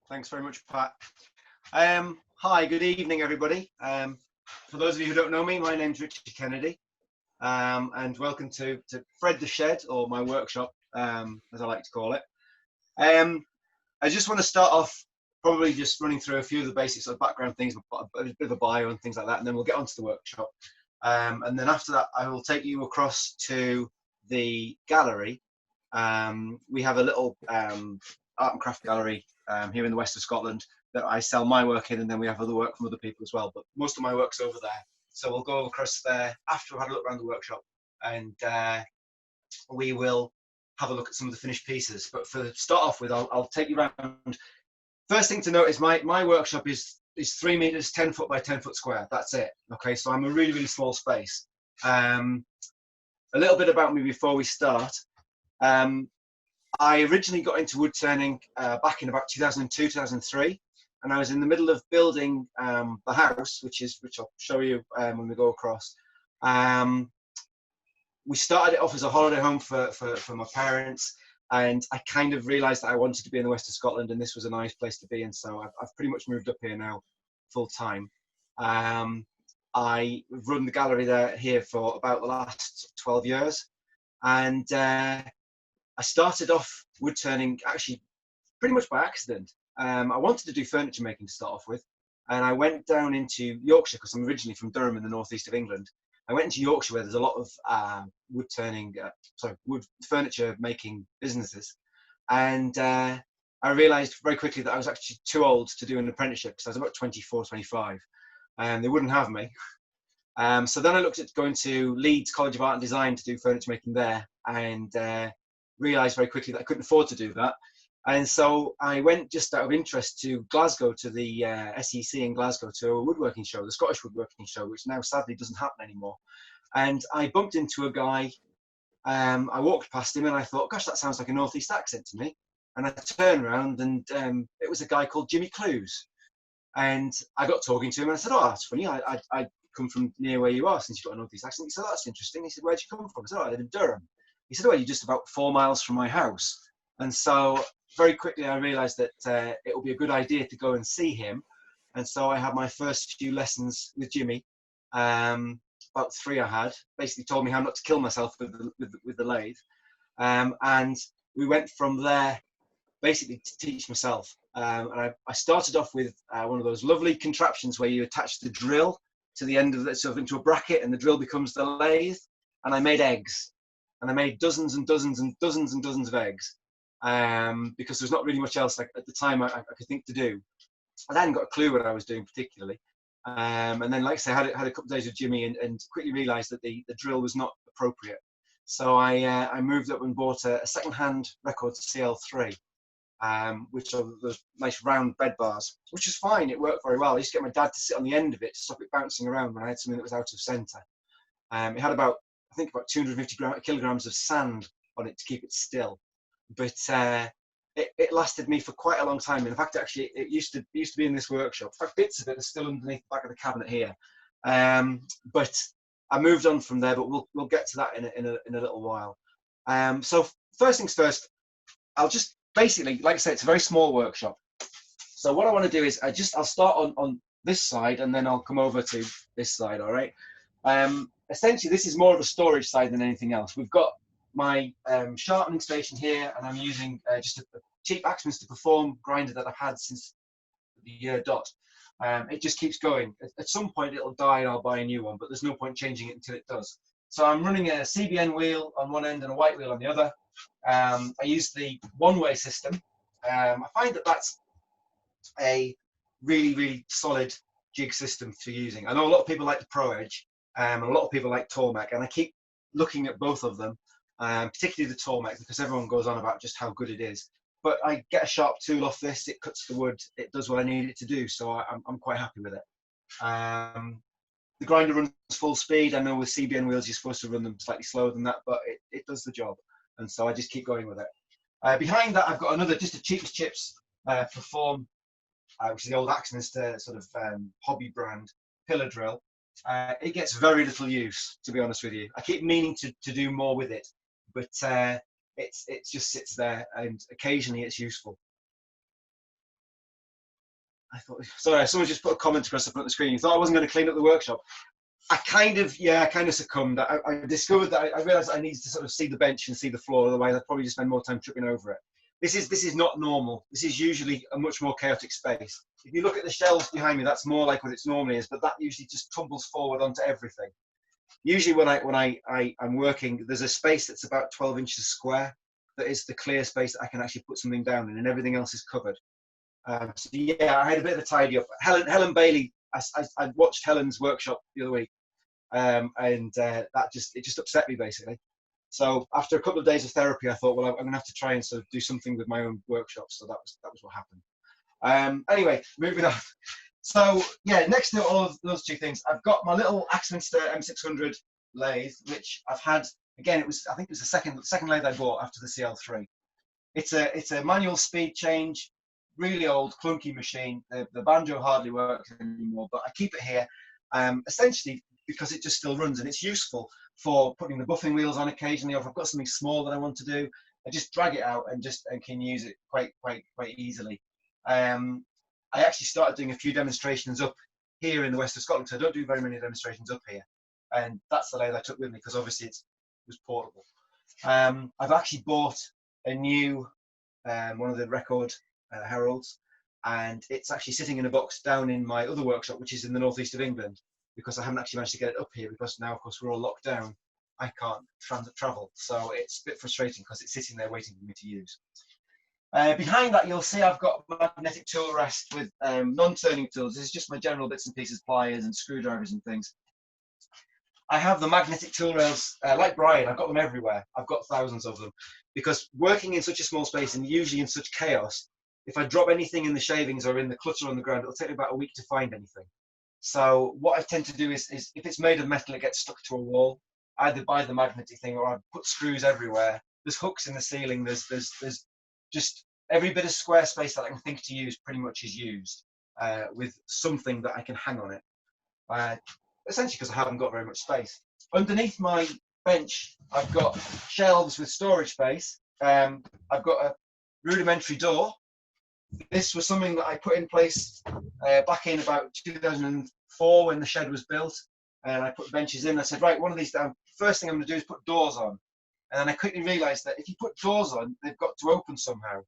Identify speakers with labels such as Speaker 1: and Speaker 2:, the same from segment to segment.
Speaker 1: Thanks very much, Pat. Hi, good evening, everybody. For those of you who don't know me, my name's Richard Kennedy, and welcome to Fred the Shed, or my workshop, as I like to call it. I just want to start off probably just running through a few of the basics of background things, a bit of a bio and things like that, and then we'll get onto the workshop. And then after that, I will take you across to the gallery. We have a little art and craft gallery here in the west of Scotland that I sell my work in, and then we have other work from other people as well. But most of my work's over there, so we'll go across there after we've had a look around the workshop, and we will have a look at some of the finished pieces. But for start off with, I'll take you around. First thing to note is my workshop is 3 meters, 10 foot by 10 foot square. That's it. Okay, so I'm a really small space. A little bit about me before we start. I originally got into wood turning back in about 2002, 2003, and I was in the middle of building the house, which I'll show you when we go across. We started it off as a holiday home for my parents, and I kind of realised that I wanted to be in the west of Scotland, and this was a nice place to be, and so I've pretty much moved up here now, full time. I run the gallery here for about the last 12 years, and I started off wood turning actually pretty much by accident. I wanted to do furniture making to start off with, and I went down into Yorkshire because I'm originally from Durham in the northeast of England. I went into Yorkshire where there's a lot of wood furniture making businesses, and I realised very quickly that I was actually too old to do an apprenticeship because I was about 24, 25, and they wouldn't have me. So then I looked at going to Leeds College of Art and Design to do furniture making there, and realised very quickly that I couldn't afford to do that. And so I went just out of interest to Glasgow, to the SEC in Glasgow, to a woodworking show, the Scottish Woodworking Show, which now sadly doesn't happen anymore. And I bumped into a guy. I walked past him and I thought, gosh, that sounds like a northeast accent to me. And I turned around and it was a guy called Jimmy Clues. And I got talking to him and I said, oh, that's funny. I come from near where you are since you've got a northeast accent. He said, oh, that's interesting. He said, where'd you come from? I said, oh, I live in Durham. He said, well, you're just about 4 miles from my house. And so very quickly I realized that it would be a good idea to go and see him. And so I had my first few lessons with Jimmy, about 3 I had, basically told me how not to kill myself with the lathe. And we went from there basically to teach myself. And I started off with one of those lovely contraptions where you attach the drill to the end of it, sort of into a bracket, and the drill becomes the lathe. And I made eggs. And I made dozens and dozens and dozens and dozens of eggs because there's not really much else at the time I could think to do. And I hadn't got a clue what I was doing particularly. And then, like I say, I had a couple of days with Jimmy and quickly realised that the drill was not appropriate. So I moved up and bought a second-hand Record CL3, which are those nice round bed bars, which was fine. It worked very well. I used to get my dad to sit on the end of it to stop it bouncing around when I had something that was out of centre. It had about 250 kilograms of sand on it to keep it still, but it lasted me for quite a long time. In fact, actually, it used to be in this workshop. In fact, bits of it are still underneath the back of the cabinet here. But I moved on from there, but we'll get to that in a little while. So first things first, I'll just basically, like I said, it's a very small workshop. So what I want to do is I'll start on this side and then I'll come over to this side. All right. Essentially, this is more of a storage side than anything else. We've got my sharpening station here, and I'm using just a cheap Axminster Perform grinder that I've had since the year dot. It just keeps going. At some point, it'll die and I'll buy a new one, but there's no point changing it until it does. So I'm running a CBN wheel on one end and a white wheel on the other. I use the one-way system. I find that that's a really solid jig system for using. I know a lot of people like the Pro Edge. A lot of people like Tormek, and I keep looking at both of them, particularly the Tormek, because everyone goes on about just how good it is. But I get a sharp tool off this, it cuts the wood, it does what I need it to do, so I'm quite happy with it. The grinder runs full speed. I know with CBN wheels you're supposed to run them slightly slower than that, but it does the job, and so I just keep going with it. Behind that I've got another, just a cheapest chips Perform, which is the old Axminster sort of hobby brand pillar drill. It gets very little use, to be honest with you. I keep meaning to do more with it, but it just sits there, and occasionally it's useful. I thought, sorry, someone just put a comment across the front of the screen. You thought I wasn't going to clean up the workshop. I kind of succumbed. I discovered that I realized I needed to sort of see the bench and see the floor. Otherwise, I'd probably just spend more time tripping over it. This is not normal. This is usually a much more chaotic space. If you look at the shelves behind me, that's more like what it normally is, but that usually just tumbles forward onto everything. Usually when I'm working, there's a space that's about 12 inches square that is the clear space that I can actually put something down in, and everything else is covered. So yeah, I had a bit of a tidy up. Helen Bailey, I watched Helen's workshop the other week, and that just upset me basically. So after a couple of days of therapy, I thought, well, I'm going to have to try and sort of do something with my own workshop. So that was what happened. Anyway, moving on. So yeah, next to all of those two things, I've got my little Axminster M600 lathe, which I've had. Again, I think it was the second lathe I bought after the CL3. It's a manual speed change, really old clunky machine. The banjo hardly works anymore, but I keep it here, essentially because it just still runs, and it's useful for putting the buffing wheels on occasionally, or if I've got something small that I want to do, I just drag it out and can use it quite easily. I actually started doing a few demonstrations up here in the west of Scotland, so I don't do very many demonstrations up here, and that's the lathe I took with me because obviously it was portable. I've actually bought a new one of the record heralds, and it's actually sitting in a box down in my other workshop, which is in the northeast of England, because I haven't actually managed to get it up here because now, of course, we're all locked down. I can't travel, so it's a bit frustrating because it's sitting there waiting for me to use. Behind that, you'll see I've got a magnetic tool rest with non-turning tools. This is just my general bits and pieces, pliers and screwdrivers and things. I have the magnetic tool rails, like Brian, I've got them everywhere. I've got thousands of them. Because working in such a small space and usually in such chaos, if I drop anything in the shavings or in the clutter on the ground, it'll take me about a week to find anything. So what I tend to do is if it's made of metal, it gets stuck to a wall, either by the magnetic thing or I put screws everywhere. There's hooks in the ceiling, there's just every bit of square space that I can think to use pretty much is used with something that I can hang on it. Essentially because I haven't got very much space. Underneath my bench, I've got shelves with storage space. I've got a rudimentary door. This was something that I put in place back in about 2004 when the shed was built. And I put benches in. I said, right, one of these down. First thing I'm going to do is put doors on. And then I quickly realized that if you put doors on, they've got to open somehow.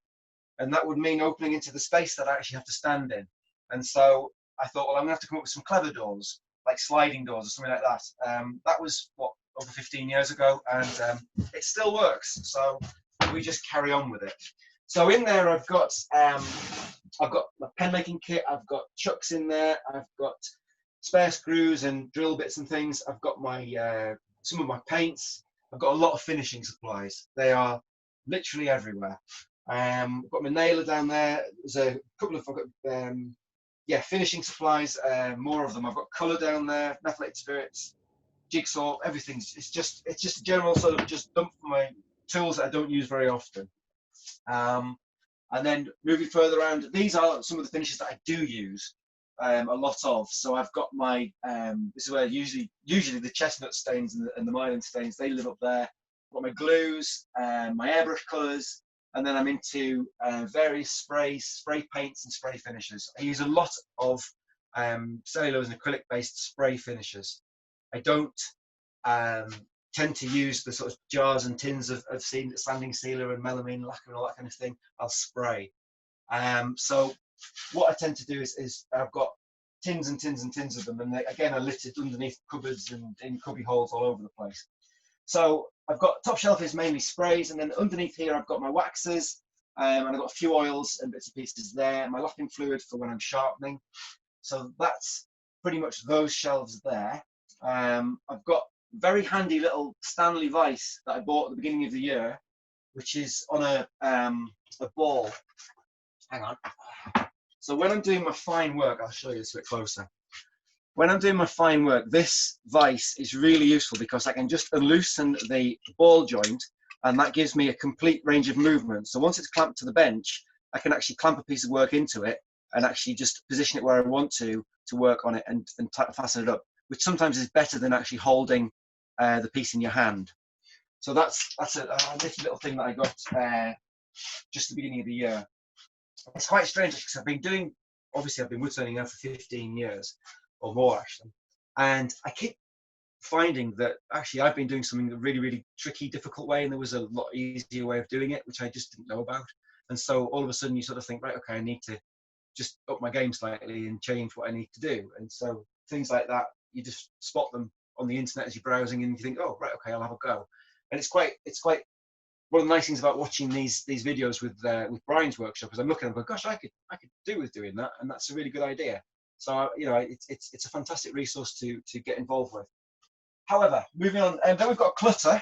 Speaker 1: And that would mean opening into the space that I actually have to stand in. And so I thought, well, I'm going to have to come up with some clever doors, like sliding doors or something like that. That was, over 15 years ago, and it still works. So we just carry on with it. So in there, I've got my pen making kit. I've got chucks in there. I've got spare screws and drill bits and things. I've got my some of my paints. I've got a lot of finishing supplies. They are literally everywhere. I've got my nailer down there. There's a couple of finishing supplies. More of them. I've got colour down there. Methylated spirits, jigsaw, everything. It's just a general sort of just dump for my tools that I don't use very often. And then moving further around, these are some of the finishes that I do use a lot of. So I've got my this is where usually the chestnut stains and the myelin stains, they live up there. I've got my glues, my airbrush colours, and then I'm into various spray paints and spray finishes. I use a lot of cellulose and acrylic based spray finishes. I don't tend to use the sort of jars and tins of sanding sealer and melamine lacquer and all that kind of thing. I'll spray. So what I tend to do is I've got tins and tins and tins of them, and they, again, are littered underneath cupboards and in cubby holes all over the place. So I've got top shelf is mainly sprays, and then underneath here I've got my waxes, and I've got a few oils and bits and pieces there, my lapping fluid for when I'm sharpening. So that's pretty much those shelves there. I've got very handy little Stanley Vice that I bought at the beginning of the year, which is on a ball. Hang on. So when I'm doing my fine work, I'll show you this a bit closer. When I'm doing my fine work, this vise is really useful because I can just unloosen the ball joint, and that gives me a complete range of movement. So once it's clamped to the bench, I can actually clamp a piece of work into it and actually just position it where I want to work on it and fasten it up, which sometimes is better than actually holding the piece in your hand. So that's a little thing that I got just at the beginning of the year. It's quite strange because I've been doing obviously I've been woodturning now for 15 years or more actually, and I keep finding that actually I've been doing something a really, really tricky, difficult way, and there was a lot easier way of doing it, which I just didn't know about. And so all of a sudden you sort of think, right, okay, I need to just up my game slightly and change what I need to do. And so things like that, you just spot them on the internet as you're browsing, and you think, oh, right, okay, I'll have a go. And it's quite one of the nice things about watching these videos with Brian's workshop is I'm looking and going, gosh, I could do with doing that, and that's a really good idea. So you know, it's a fantastic resource to get involved with. However, moving on, and then we've got Clutter.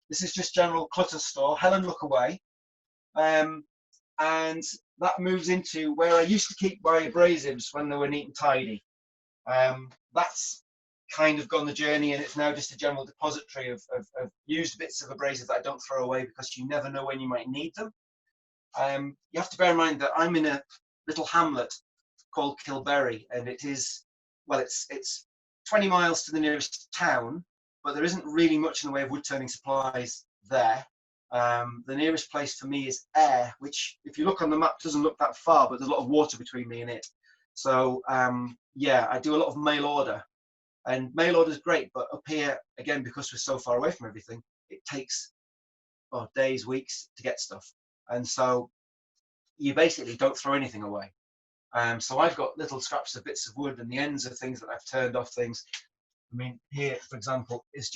Speaker 1: This is just general Clutter store. Helen, look away. And that moves into where I used to keep my abrasives when they were neat and tidy. That's kind of gone the journey, and it's now just a general depository of used bits of abrasive that I don't throw away because you never know when you might need them. You have to bear in mind that I'm in a little hamlet called Kilberry, and it is, well, it's 20 miles to the nearest town, but there isn't really much in the way of wood turning supplies there. The nearest place for me is Ayr, which if you look on the map doesn't look that far, but there's a lot of water between me and it. So yeah, I do a lot of mail order, and mail order is great, but up here again, because we're so far away from everything, it takes days, weeks to get stuff, and so you basically don't throw anything away. So I've got little scraps of bits of wood and the ends of things that I've turned off things. I mean, here, for example, is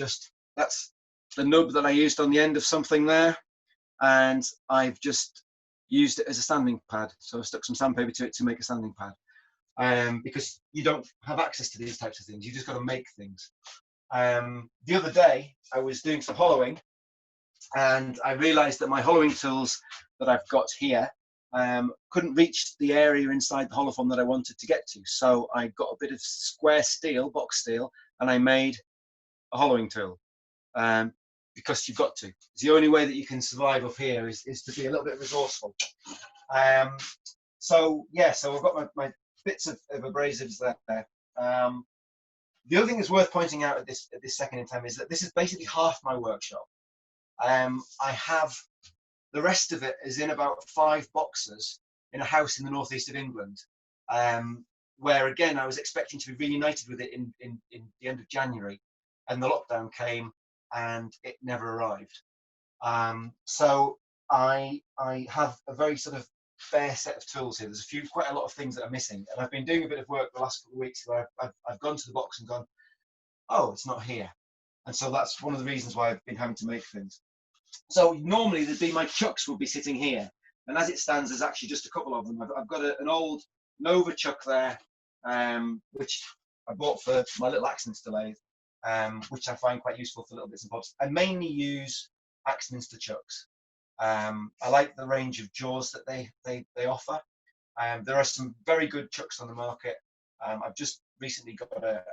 Speaker 1: that's the nub that I used on the end of something there, and I've just used it as a standing pad. So I stuck some sandpaper to it to make a standing pad, because you don't have access to these types of things. You just got to make things. The other day, I was doing some hollowing, and I realized that my hollowing tools that I've got here couldn't reach the area inside the hollow form that I wanted to get to. So I got a bit of square steel, box steel, and I made a hollowing tool, because you've got to. It's the only way that you can survive up here is to be a little bit resourceful. So yeah, so I've got my bits of abrasives there. The other thing that's worth pointing out at this second in time is that this is basically half my workshop. I have the rest of it is in about 5 boxes in a house in the northeast of England, where again I was expecting to be reunited with it in the end of January, and the lockdown came and it never arrived. So I have a very sort of bare set of tools here. There's quite a lot of things that are missing, and I've been doing a bit of work the last couple of weeks where I've gone to the box and gone, oh, it's not here. And so that's one of the reasons why I've been having to make things. So normally my chucks would be sitting here, and as it stands, there's actually just a couple of them. I've got an old Nova chuck there, which I bought for my little Axminster lathe, which I find quite useful for little bits and bobs. I mainly use Axminster chucks. I like the range of jaws that they offer. There are some very good chucks on the market. I've just recently got a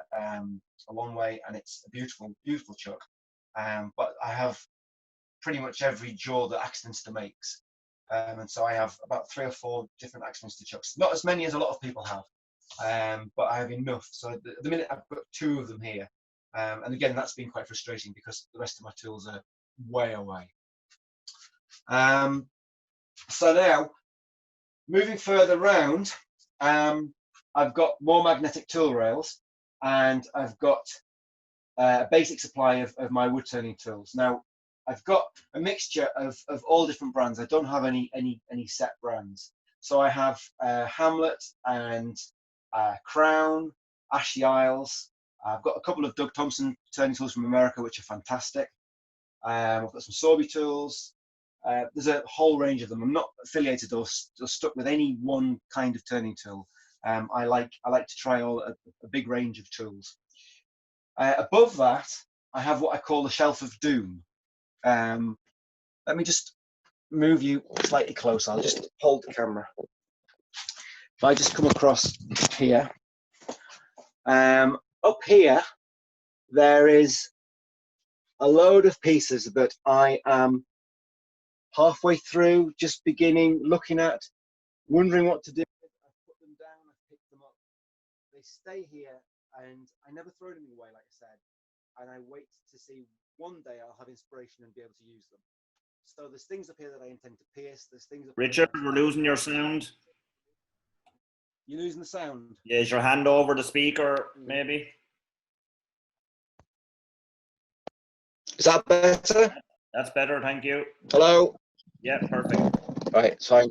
Speaker 1: long way, and it's a beautiful, beautiful chuck. But I have pretty much every jaw that Axminster makes, and so I have about 3 or 4 different Axminster chucks. Not as many as a lot of people have, but I have enough. So at the minute I've got 2 of them here, and again that's been quite frustrating because the rest of my tools are way away. So now moving further round, I've got more magnetic tool rails, and I've got a basic supply of my wood turning tools. Now I've got a mixture of all different brands. I don't have any set brands. So I have Hamlet and Crown, Ashley Isles. I've got a couple of Doug Thompson turning tools from America, which are fantastic. I've got some Sorby tools. There's a whole range of them. I'm not affiliated or stuck with any one kind of turning tool. I like to try a big range of tools. Above that, I have what I call the shelf of doom. Let me just move you slightly closer. I'll just hold the camera. If I just come across here, up here, there is a load of pieces that I am halfway through, just beginning, looking at, wondering what to do. I put them down, I pick them up. They stay here, and I never throw them away, like I said. And I wait to see one day I'll have inspiration and be able to use them. So there's things up here that I intend to pierce. There's things up
Speaker 2: Richard, we're losing your sound.
Speaker 1: You're losing the sound.
Speaker 2: Yeah, is your hand over the speaker, maybe?
Speaker 3: Is that better?
Speaker 2: That's better, thank you.
Speaker 3: Hello?
Speaker 2: Yeah, perfect.
Speaker 3: Right, it's fine.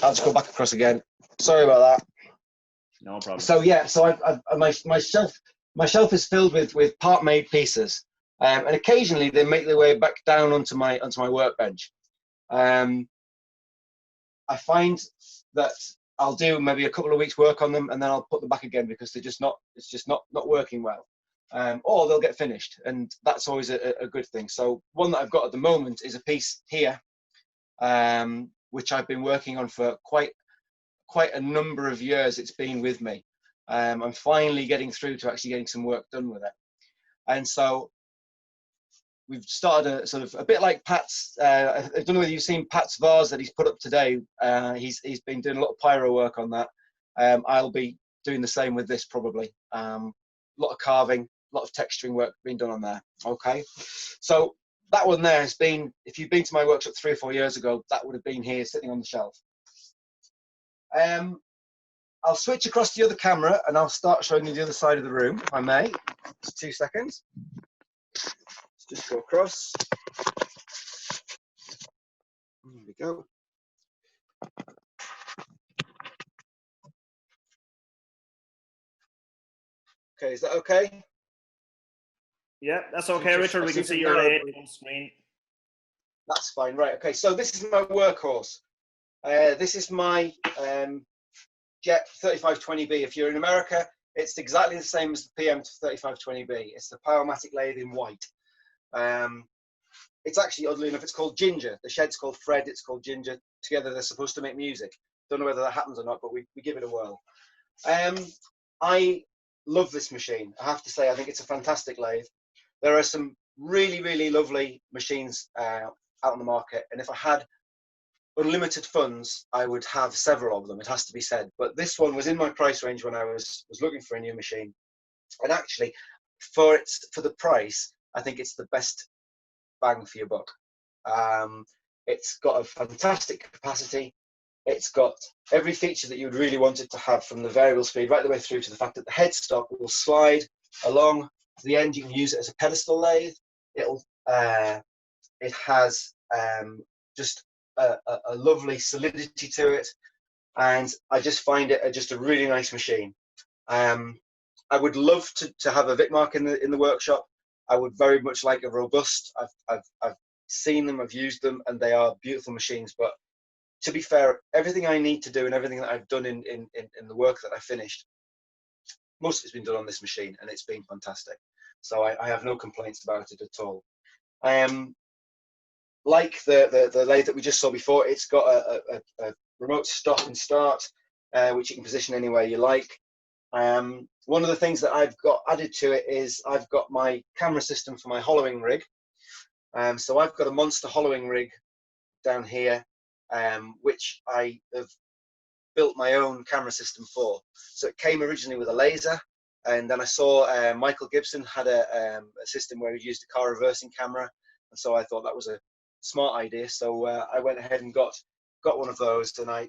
Speaker 3: I'll just go back across again. Sorry about that.
Speaker 2: No problem.
Speaker 3: So yeah, so my shelf is filled with part-made pieces, and occasionally they make their way back down onto my workbench. I find that I'll do maybe a couple of weeks work on them, and then I'll put them back again because it's just not working well, or they'll get finished, and that's always a good thing. So one that I've got at the moment is a piece here, which I've been working on for quite a number of years. It's been with me. I'm finally getting through to actually getting some work done with it, and so we've started a sort of a bit like Pat's. I don't know whether you've seen Pat's vase that he's put up today. He's been doing a lot of pyro work on that. I'll be doing the same with this probably. A lot of carving, a lot of texturing work being done on there. Okay, so that one there has been. If you've been to my workshop 3 or 4 years ago, that would have been here sitting on the shelf. I'll switch across to the other camera and I'll start showing you the other side of the room, if I may. Just 2 seconds. Let's just go across. There we go. Okay, is that okay?
Speaker 2: Yeah, that's okay, Richard. We can see your on screen.
Speaker 3: That's fine, right. Okay, so this is my workhorse. This is my Jet 3520B. If you're in America, it's exactly the same as the PM 3520B. It's the Powermatic lathe in white. It's actually, oddly enough, it's called Ginger. The shed's called Fred, it's called Ginger. Together they're supposed to make music. Don't know whether that happens or not, but we give it a whirl. I love this machine. I have to say, I think it's a fantastic lathe. There are some really, really lovely machines out on the market, and if I had unlimited funds, I would have several of them, it has to be said. But this one was in my price range when I was looking for a new machine. And actually, for the price, I think it's the best bang for your buck. It's got a fantastic capacity. It's got every feature that you would really want it to have, from the variable speed right the way through to the fact that the headstock will slide along to the end. You can use it as a pedestal lathe. It has just a lovely solidity to it, and I just find it just a really nice machine. I would love to have a Wittmach in the workshop. I would very much like a Robust. I've seen them, I've used them, and they are beautiful machines. But to be fair, everything I need to do and everything that I've done in the work that I finished, most of it's been done on this machine, and it's been fantastic. So I have no complaints about it at all. Like the lathe that we just saw before, it's got a remote stop and start, which you can position anywhere you like. One of the things that I've got added to it is I've got my camera system for my hollowing rig. So I've got a monster hollowing rig down here, which I have built my own camera system for. So it came originally with a laser, and then I saw Michael Gibson had a system where he used a car reversing camera, and so I thought that was a smart idea. So I went ahead and got one of those, and I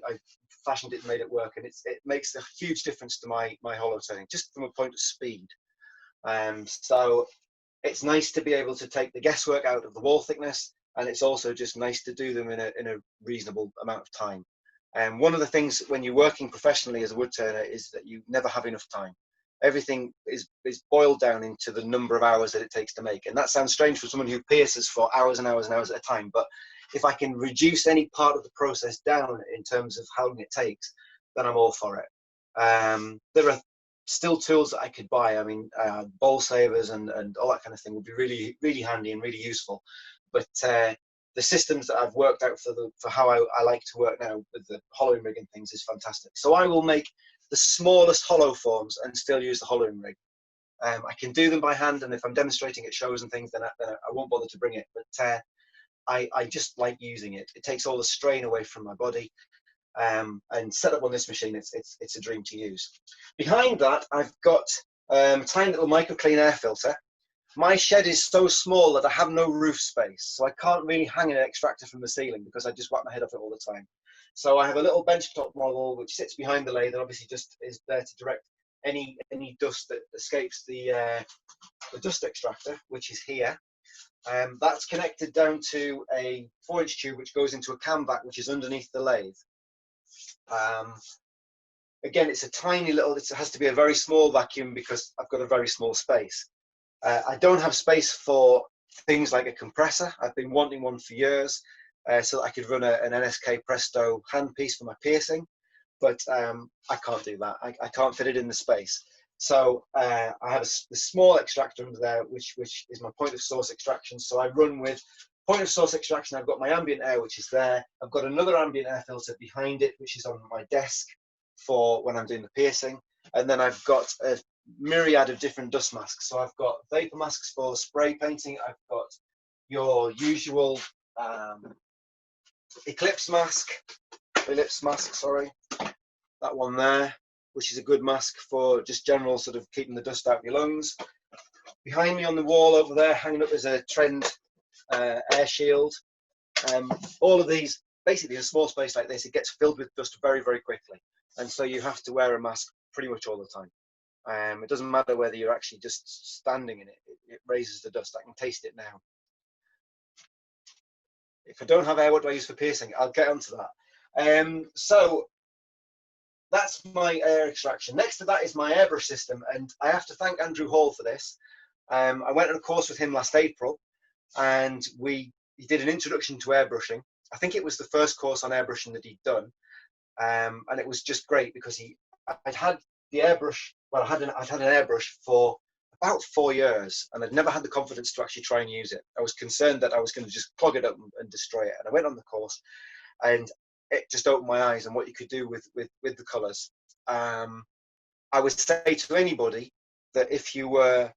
Speaker 3: fashioned it and made it work, and it makes a huge difference to my hollow turning, just from a point of speed. So it's nice to be able to take the guesswork out of the wall thickness, and it's also just nice to do them in a reasonable amount of time. And one of the things when you're working professionally as a wood turner is that you never have enough time. Everything is boiled down into the number of hours that it takes to make. And that sounds strange for someone who pierces for hours and hours and hours at a time, but if I can reduce any part of the process down in terms of how long it takes, then I'm all for it. There are still tools that I could buy. I mean, bowl savers and all that kind of thing would be really, really handy and really useful. But the systems that I've worked out for how I like to work now with the hollowing rig and things is fantastic. So I will make the smallest hollow forms and still use the hollowing rig. I can do them by hand, and if I'm demonstrating at shows and things, then I won't bother to bring it. But I just like using it. It takes all the strain away from my body. And set up on this machine, it's a dream to use. Behind that, I've got a tiny little microclean air filter, my shed is so small that I have no roof space, so I can't really hang an extractor from the ceiling because I just whack my head off it all the time. So I have a little benchtop model which sits behind the lathe and obviously just is there to direct any dust that escapes the dust extractor, which is here. That's connected down to a 4-inch tube which goes into a cam vac which is underneath the lathe. Again, it's a tiny little, it has to be a very small vacuum because I've got a very small space. I don't have space for things like a compressor. I've been wanting one for years so that I could run an NSK Presto handpiece for my piercing, but I can't do that. I can't fit it in the space. So I have a small extractor under there, which is my point of source extraction. So I run with point of source extraction. I've got my ambient air, which is there. I've got another ambient air filter behind it, which is on my desk for when I'm doing the piercing. And then I've got a myriad of different dust masks. So I've got vapor masks for spray painting. I've got your usual ellipse mask, sorry, that one there, which is a good mask for just general sort of keeping the dust out of your lungs. Behind me on the wall over there, hanging up, is a Trend air shield. All of these, basically in a small space like this, it gets filled with dust very, very quickly. And so you have to wear a mask pretty much all the time. It doesn't matter whether you're actually just standing in it, it raises the dust. I can taste it now. If I don't have air, what do I use for piercing? I'll get onto that. So that's my air extraction. Next to that is my airbrush system, and I have to thank Andrew Hall for this. I went on a course with him last April, and he did an introduction to airbrushing. I think it was the first course on airbrushing that he'd done, and it was just great because I'd had the airbrush. Well, I'd had an airbrush for about 4 years, and I'd never had the confidence to actually try and use it. I was concerned that I was going to just clog it up and destroy it. And I went on the course, and it just opened my eyes on what you could do with the colours. I would say to anybody that if you were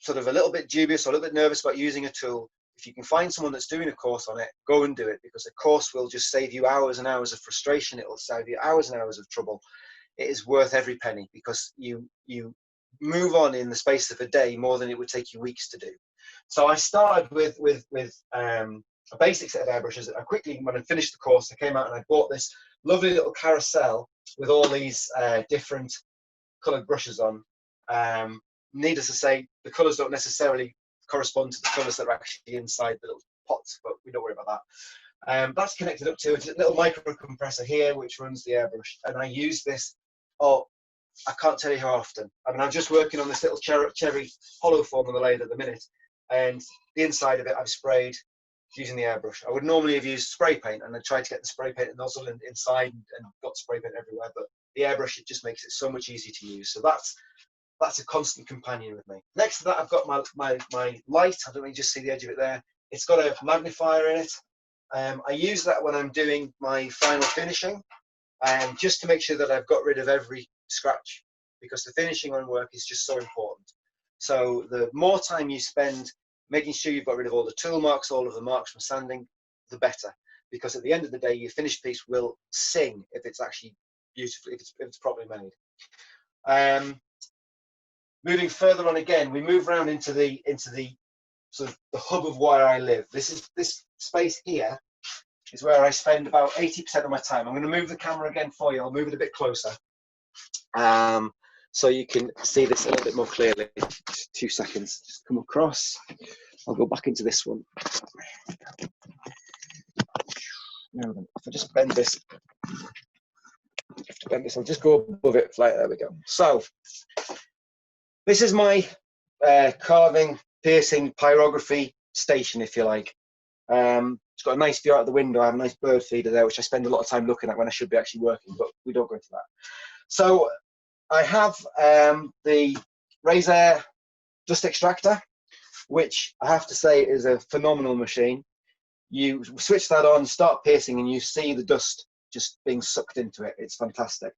Speaker 3: sort of a little bit dubious or a little bit nervous about using a tool, if you can find someone that's doing a course on it, go and do it, because a course will just save you hours and hours of frustration. It will save you hours and hours of trouble. It is worth every penny because you move on in the space of a day more than it would take you weeks to do. So I started with a basic set of airbrushes. I quickly, when I finished the course, I came out and I bought this lovely little carousel with all these different coloured brushes on. Needless to say, the colours don't necessarily correspond to the colours that are actually inside the little pots, but we don't worry about that. That's connected up to a little micro compressor here, which runs the airbrush, and I use this. Oh, I can't tell you how often. I mean, I'm just working on this little cherry hollow form on the lathe at the minute, and the inside of it I've sprayed using the airbrush. I would normally have used spray paint, and I tried to get the spray paint nozzle inside and got spray paint everywhere, but the airbrush, it just makes it so much easier to use. So that's a constant companion with me. Next to that, I've got my light. I don't know, you just see the edge of it there. It's got a magnifier in it. I use that when I'm doing my final finishing, just to make sure that I've got rid of every scratch, because the finishing on work is just so important. So the more time you spend making sure you've got rid of all the tool marks, all of the marks from sanding, the better, because at the end of the day, your finished piece will sing if it's actually beautifully, if it's properly made. Moving further on again, we move around into the sort of the hub of where I live. This space here is where I spend about 80% of my time. I'm going to move the camera again for you. I'll move it a bit closer, so you can see this a little bit more clearly. Just 2 seconds. Just come across. I'll go back into this one. Now then, if I just bend this, I'll just go above it. Like, there we go. So this is my carving, piercing, pyrography station, if you like. It's got a nice view out of the window. I have a nice bird feeder there, which I spend a lot of time looking at when I should be actually working, but we don't go into that. So I have the Razor dust extractor, which I have to say is a phenomenal machine. You switch that on, start piercing, and you see the dust just being sucked into it. It's fantastic.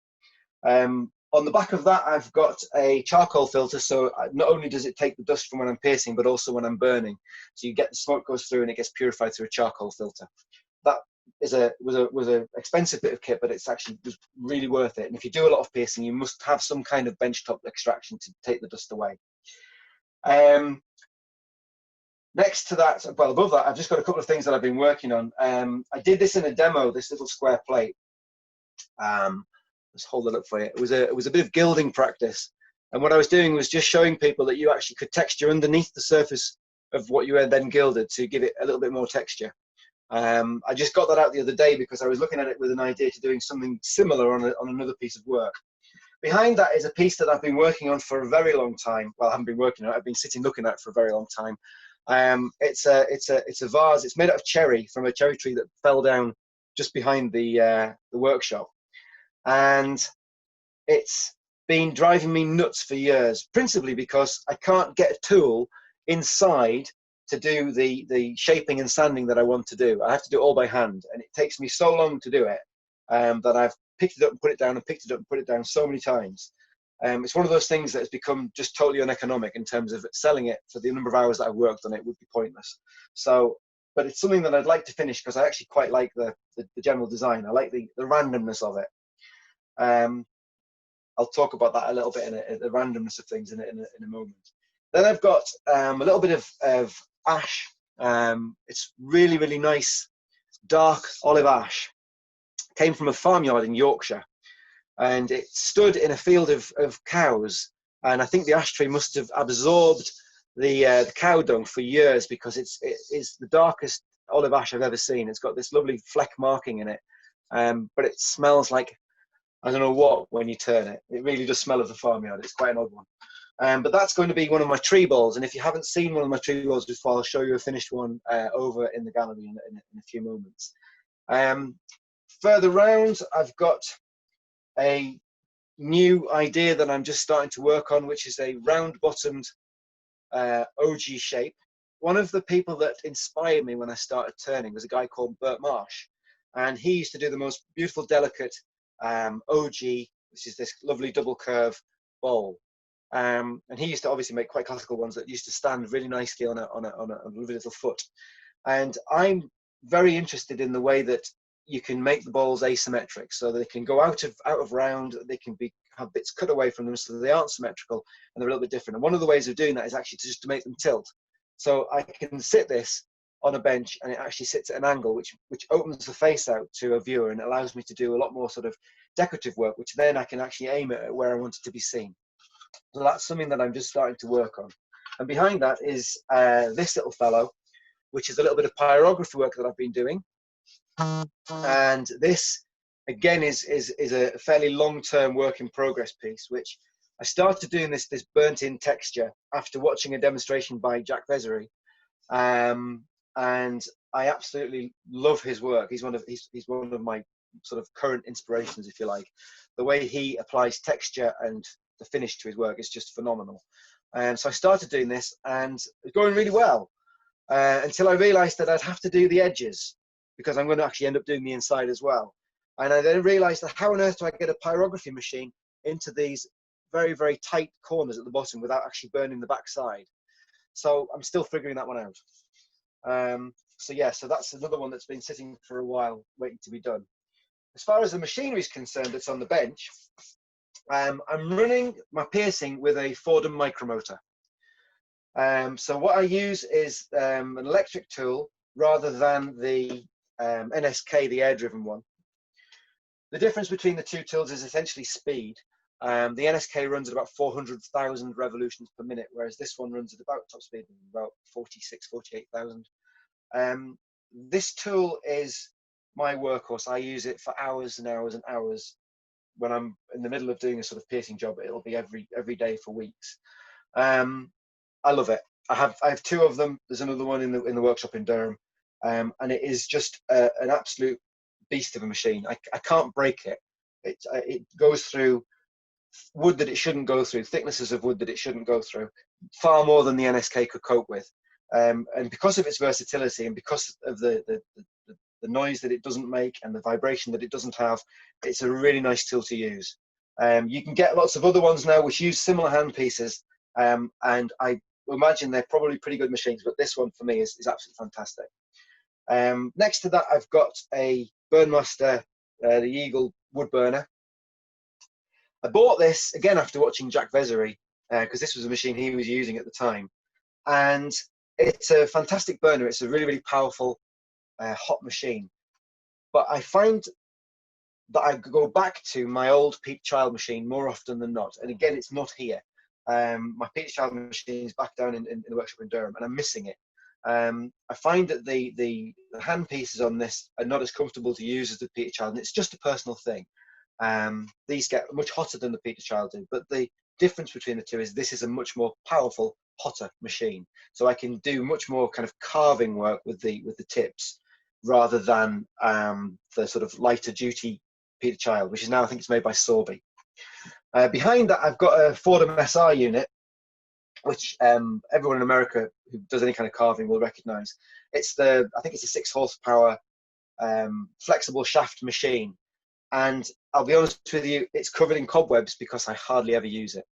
Speaker 3: On the back of that, I've got a charcoal filter, so not only does it take the dust from when I'm piercing, but also when I'm burning. So you get the smoke goes through and it gets purified through a charcoal filter. That was a expensive bit of kit, but it's actually was really worth it. And if you do a lot of piercing, you must have some kind of benchtop extraction to take the dust away. Next to that, well, above that, I've just got a couple of things that I've been working on. I did this in a demo, this little square plate. Let's hold it up for you. It was a bit of gilding practice. And what I was doing was just showing people that you actually could texture underneath the surface of what you had then gilded to give it a little bit more texture. I just got that out the other day because I was looking at it with an idea to doing something similar on another piece of work. Behind that is a piece that I've been working on for a very long time. Well, I haven't been working on it. I've been sitting looking at it for a very long time. It's a vase. It's made out of cherry from a cherry tree that fell down just behind the workshop, and it's been driving me nuts for years. Principally because I can't get a tool inside to do the shaping and sanding that I want to do. I have to do it all by hand, and it takes me so long to do it that I've picked it up and put it down and picked it up and put it down so many times. It's one of those things that has become just totally uneconomic in terms of selling it for the number of hours that I've worked on it would be pointless. So, but it's something that I'd like to finish because I actually quite like the general design. I like the randomness of it. I'll talk about that a little bit the randomness of things in a moment. Then I've got a little bit of ash. It's really, really nice, dark olive ash. Came from a farmyard in Yorkshire, and it stood in a field of cows. And I think the ash tree must have absorbed the cow dung for years because it is the darkest olive ash I've ever seen. It's got this lovely fleck marking in it, but it smells like I don't know what when you turn it. It really does smell of the farmyard. It's quite an odd one. But that's going to be one of my tree balls. And if you haven't seen one of my tree balls before, I'll show you a finished one over in the gallery in a few moments. Further round, I've got a new idea that I'm just starting to work on, which is a round-bottomed OG shape. One of the people that inspired me when I started turning was a guy called Bert Marsh. And he used to do the most beautiful, delicate OG, which is this lovely double curve bowl. And he used to obviously make quite classical ones that used to stand really nicely on a lovely little foot. And I'm very interested in the way that you can make the bowls asymmetric, so they can go out of round, they can have bits cut away from them so they aren't symmetrical and they're a little bit different. And one of the ways of doing that is actually just to make them tilt. So I can sit this on a bench and it actually sits at an angle which opens the face out to a viewer and allows me to do a lot more sort of decorative work, which then I can actually aim at where I want it to be seen. So that's something that I'm just starting to work on. And behind that is this little fellow, which is a little bit of pyrography work that I've been doing. And this again is a fairly long-term work in progress piece, which I started doing this burnt in texture after watching a demonstration by Jack Vesery, and I absolutely love his work. He's one of my sort of current inspirations, if you like. The way he applies texture and the finish to his work is just phenomenal. And so I started doing this, and it's going really well until I realised that I'd have to do the edges, because I'm going to actually end up doing the inside as well. And I then realized that how on earth do I get a pyrography machine into these very, very tight corners at the bottom without actually burning the backside? So I'm still figuring that one out. So yeah, so that's another one that's been sitting for a while waiting to be done. As far as the machinery is concerned that's on the bench, I'm running my piercing with a Fordham micromotor. So what I use is an electric tool rather than the NSK, the air-driven one. The difference between the two tools is essentially speed. The NSK runs at about 400,000 revolutions per minute, whereas this one runs at about top speed of about 46, 48,000. This tool is my workhorse. I use it for hours and hours and hours. When I'm in the middle of doing a sort of piercing job, it'll be every day for weeks. I love it. I have two of them. There's another one in the workshop in Durham. And it is just an absolute beast of a machine. I can't break it. It goes through wood that it shouldn't go through, thicknesses of wood that it shouldn't go through, far more than the NSK could cope with. And because of its versatility and because of the noise that it doesn't make and the vibration that it doesn't have, it's a really nice tool to use. You can get lots of other ones now which use similar handpieces, and I imagine they're probably pretty good machines, but this one for me is absolutely fantastic. Next to that, I've got a Burnmaster, the Eagle wood burner. I bought this again after watching Jack Vesery, because this was a machine he was using at the time. And it's a fantastic burner. It's a really, really powerful hot machine. But I find that I go back to my old Peter Child machine more often than not. And again, it's not here. My Peter Child machine is back down in the workshop in Durham, and I'm missing it. I find that the hand pieces on this are not as comfortable to use as the Peter Child, and it's just a personal thing. These get much hotter than the Peter Child do, but the difference between the two is this is a much more powerful, hotter machine. So I can do much more kind of carving work with the tips, rather than the sort of lighter duty Peter Child, which is now, I think it's made by Sorby. Behind that, I've got a Fordham SR unit, which everyone in America who does any kind of carving will recognize. I think it's a 6 horsepower flexible shaft machine. And I'll be honest with you, it's covered in cobwebs because I hardly ever use it.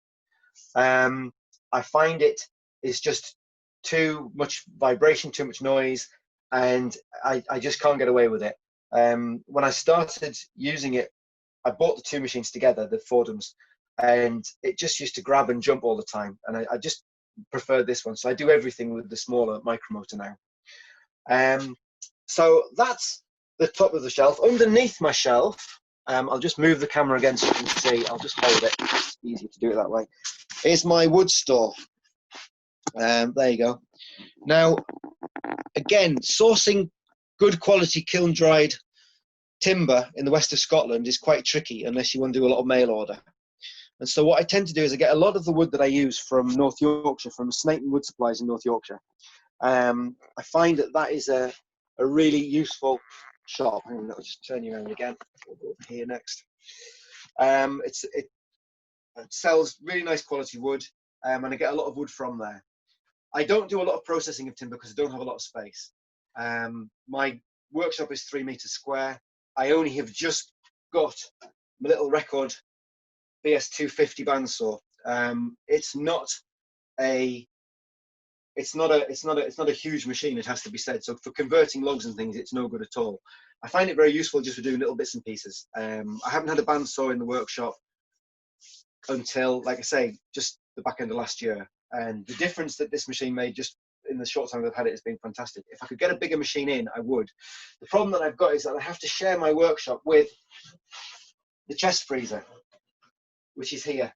Speaker 3: I find it is just too much vibration, too much noise, and I just can't get away with it. When I started using it, I bought the two machines together, the Fordhams, and it just used to grab and jump all the time. And I just preferred this one. So I do everything with the smaller micromotor now. So that's the top of the shelf. Underneath my shelf, I'll just move the camera again so you can see. I'll just hold it. It's easier to do it that way. Is my wood store. There you go. Now, again, sourcing good quality kiln dried timber in the west of Scotland is quite tricky unless you want to do a lot of mail order. And so what I tend to do is I get a lot of the wood that I use from North Yorkshire, from Snaton Wood Supplies in North Yorkshire. I find that is a really useful shop. Hang on, I'll just turn you around again. We'll go over here next. It sells really nice quality wood, and I get a lot of wood from there. I don't do a lot of processing of timber because I don't have a lot of space. My workshop is 3 meters square. I only have just got my little record BS 250 bandsaw. It's not a huge machine, it has to be said. So for converting logs and things, it's no good at all. I find it very useful just for doing little bits and pieces. I haven't had a bandsaw in the workshop until, like I say, just the back end of last year. And the difference that this machine made just in the short time that I've had it has been fantastic. If I could get a bigger machine in, I would. The problem that I've got is that I have to share my workshop with the chest freezer, which is here.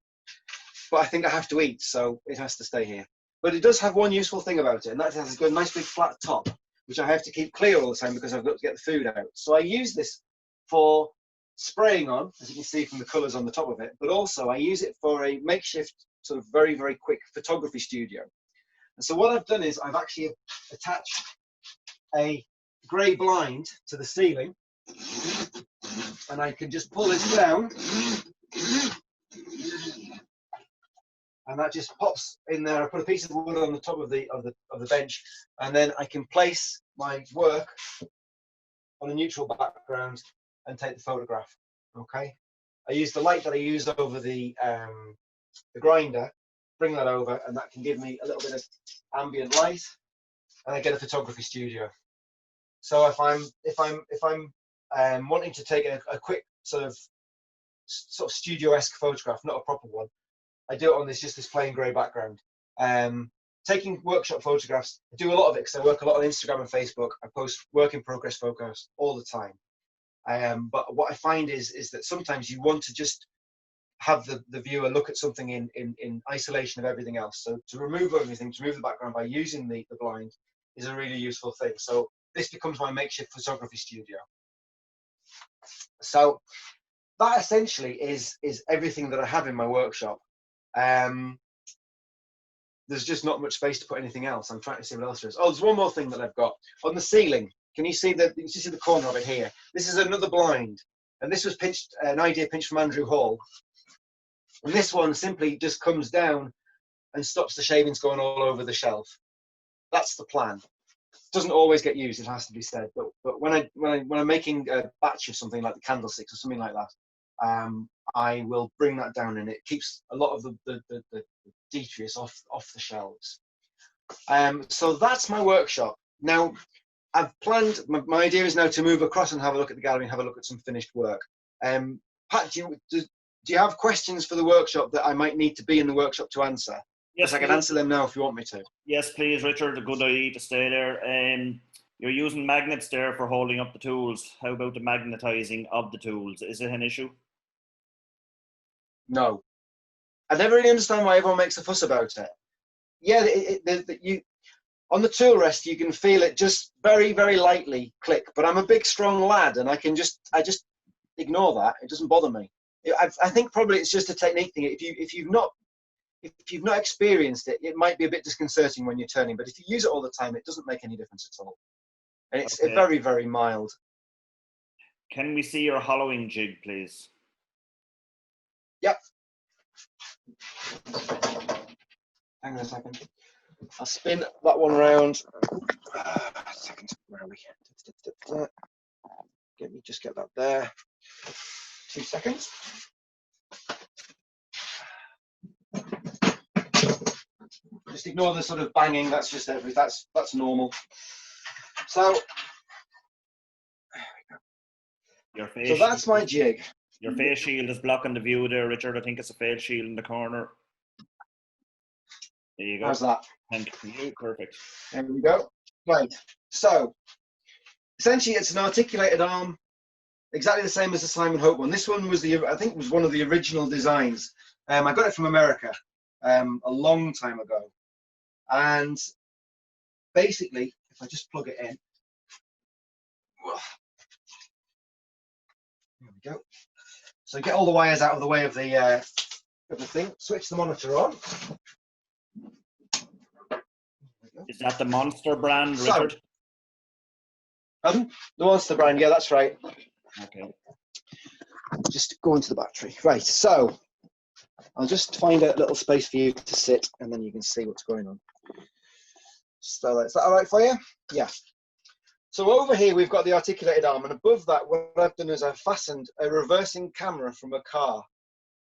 Speaker 3: But I think I have to eat, so it has to stay here. But it does have one useful thing about it, and that has got a nice big flat top, which I have to keep clear all the time because I've got to get the food out. So I use this for spraying on, as you can see from the colours on the top of it, but also I use it for a makeshift sort of very, very quick photography studio. And so what I've done is I've actually attached a grey blind to the ceiling, and I can just pull this down, and that just pops in there. I put a piece of wood on the top of the bench, and then I can place my work on a neutral background and take the photograph. Okay, I use the light that I use over the grinder, bring that over, and that can give me a little bit of ambient light, and I get a photography studio. So if I'm wanting to take a quick sort of studio-esque photograph, not a proper one, I do it on this plain grey background. Taking workshop photographs, I do a lot of it because I work a lot on Instagram and Facebook. I post work in progress photos all the time. But what I find is that sometimes you want to just have the viewer look at something in isolation of everything else. So to remove everything, to remove the background by using the blind is a really useful thing. So this becomes my makeshift photography studio. So that essentially is everything that I have in my workshop. There's just not much space to put anything else. I'm trying to see what else there is. Oh, there's one more thing that I've got on the ceiling. Can you see the corner of it here? This is another blind, and this was an idea pinched from Andrew Hall. And this one simply just comes down and stops the shavings going all over the shelf. That's the plan. Doesn't always get used, it has to be said. But when I'm making a batch of something like the candlesticks or something like that, I will bring that down, and it keeps a lot of the detritus off the shelves. So that's my workshop. Now, I've planned. My idea is now to move across and have a look at the gallery and have a look at some finished work. Pat, do you have questions for the workshop that I might need to be in the workshop to answer?
Speaker 2: Yes,
Speaker 1: I can
Speaker 2: please.
Speaker 1: answer them now if you want me to.
Speaker 2: Yes, please, Richard. A good idea to stay there. You're using magnets there for holding up the tools. How about the magnetizing of the tools? Is it an issue?
Speaker 1: No. I never really understand why everyone makes a fuss about it. Yeah, you on the tool rest you can feel it just very, very lightly click. But I'm a big, strong lad, and I just ignore that. It doesn't bother me. I think probably it's just a technique thing. If you've not experienced it, it might be a bit disconcerting when you're turning. But if you use it all the time, it doesn't make any difference at all. And it's
Speaker 2: Okay.
Speaker 1: very, very mild.
Speaker 2: Can we see your hollowing jig, please?
Speaker 1: Yep. Hang on a second. I'll spin that one around. A second. Where are we? Just get that there. 2 seconds. Just ignore the sort of banging. That's just that's normal. So that's my jig.
Speaker 2: Your face shield is blocking the view there, Richard. I think it's a face shield in the corner. There you go.
Speaker 1: How's that?
Speaker 2: Thank you. Perfect.
Speaker 1: There we go. Right. So essentially, it's an articulated arm, exactly the same as the Simon Hope one. This one was I think was one of the original designs. I got it from America a long time ago, and basically, if I just plug it in, there we go. So get all the wires out of the way of the thing. Switch the monitor on.
Speaker 2: Is that the Monster brand, Richard?
Speaker 1: Pardon? The Monster brand, yeah, that's right.
Speaker 2: Okay.
Speaker 1: Just go into the battery. Right, so I'll just find a little space for you to sit, and then you can see what's going on. So is that all right for you? Yeah. So over here we've got the articulated arm, and above that what I've done is I've fastened a reversing camera from a car.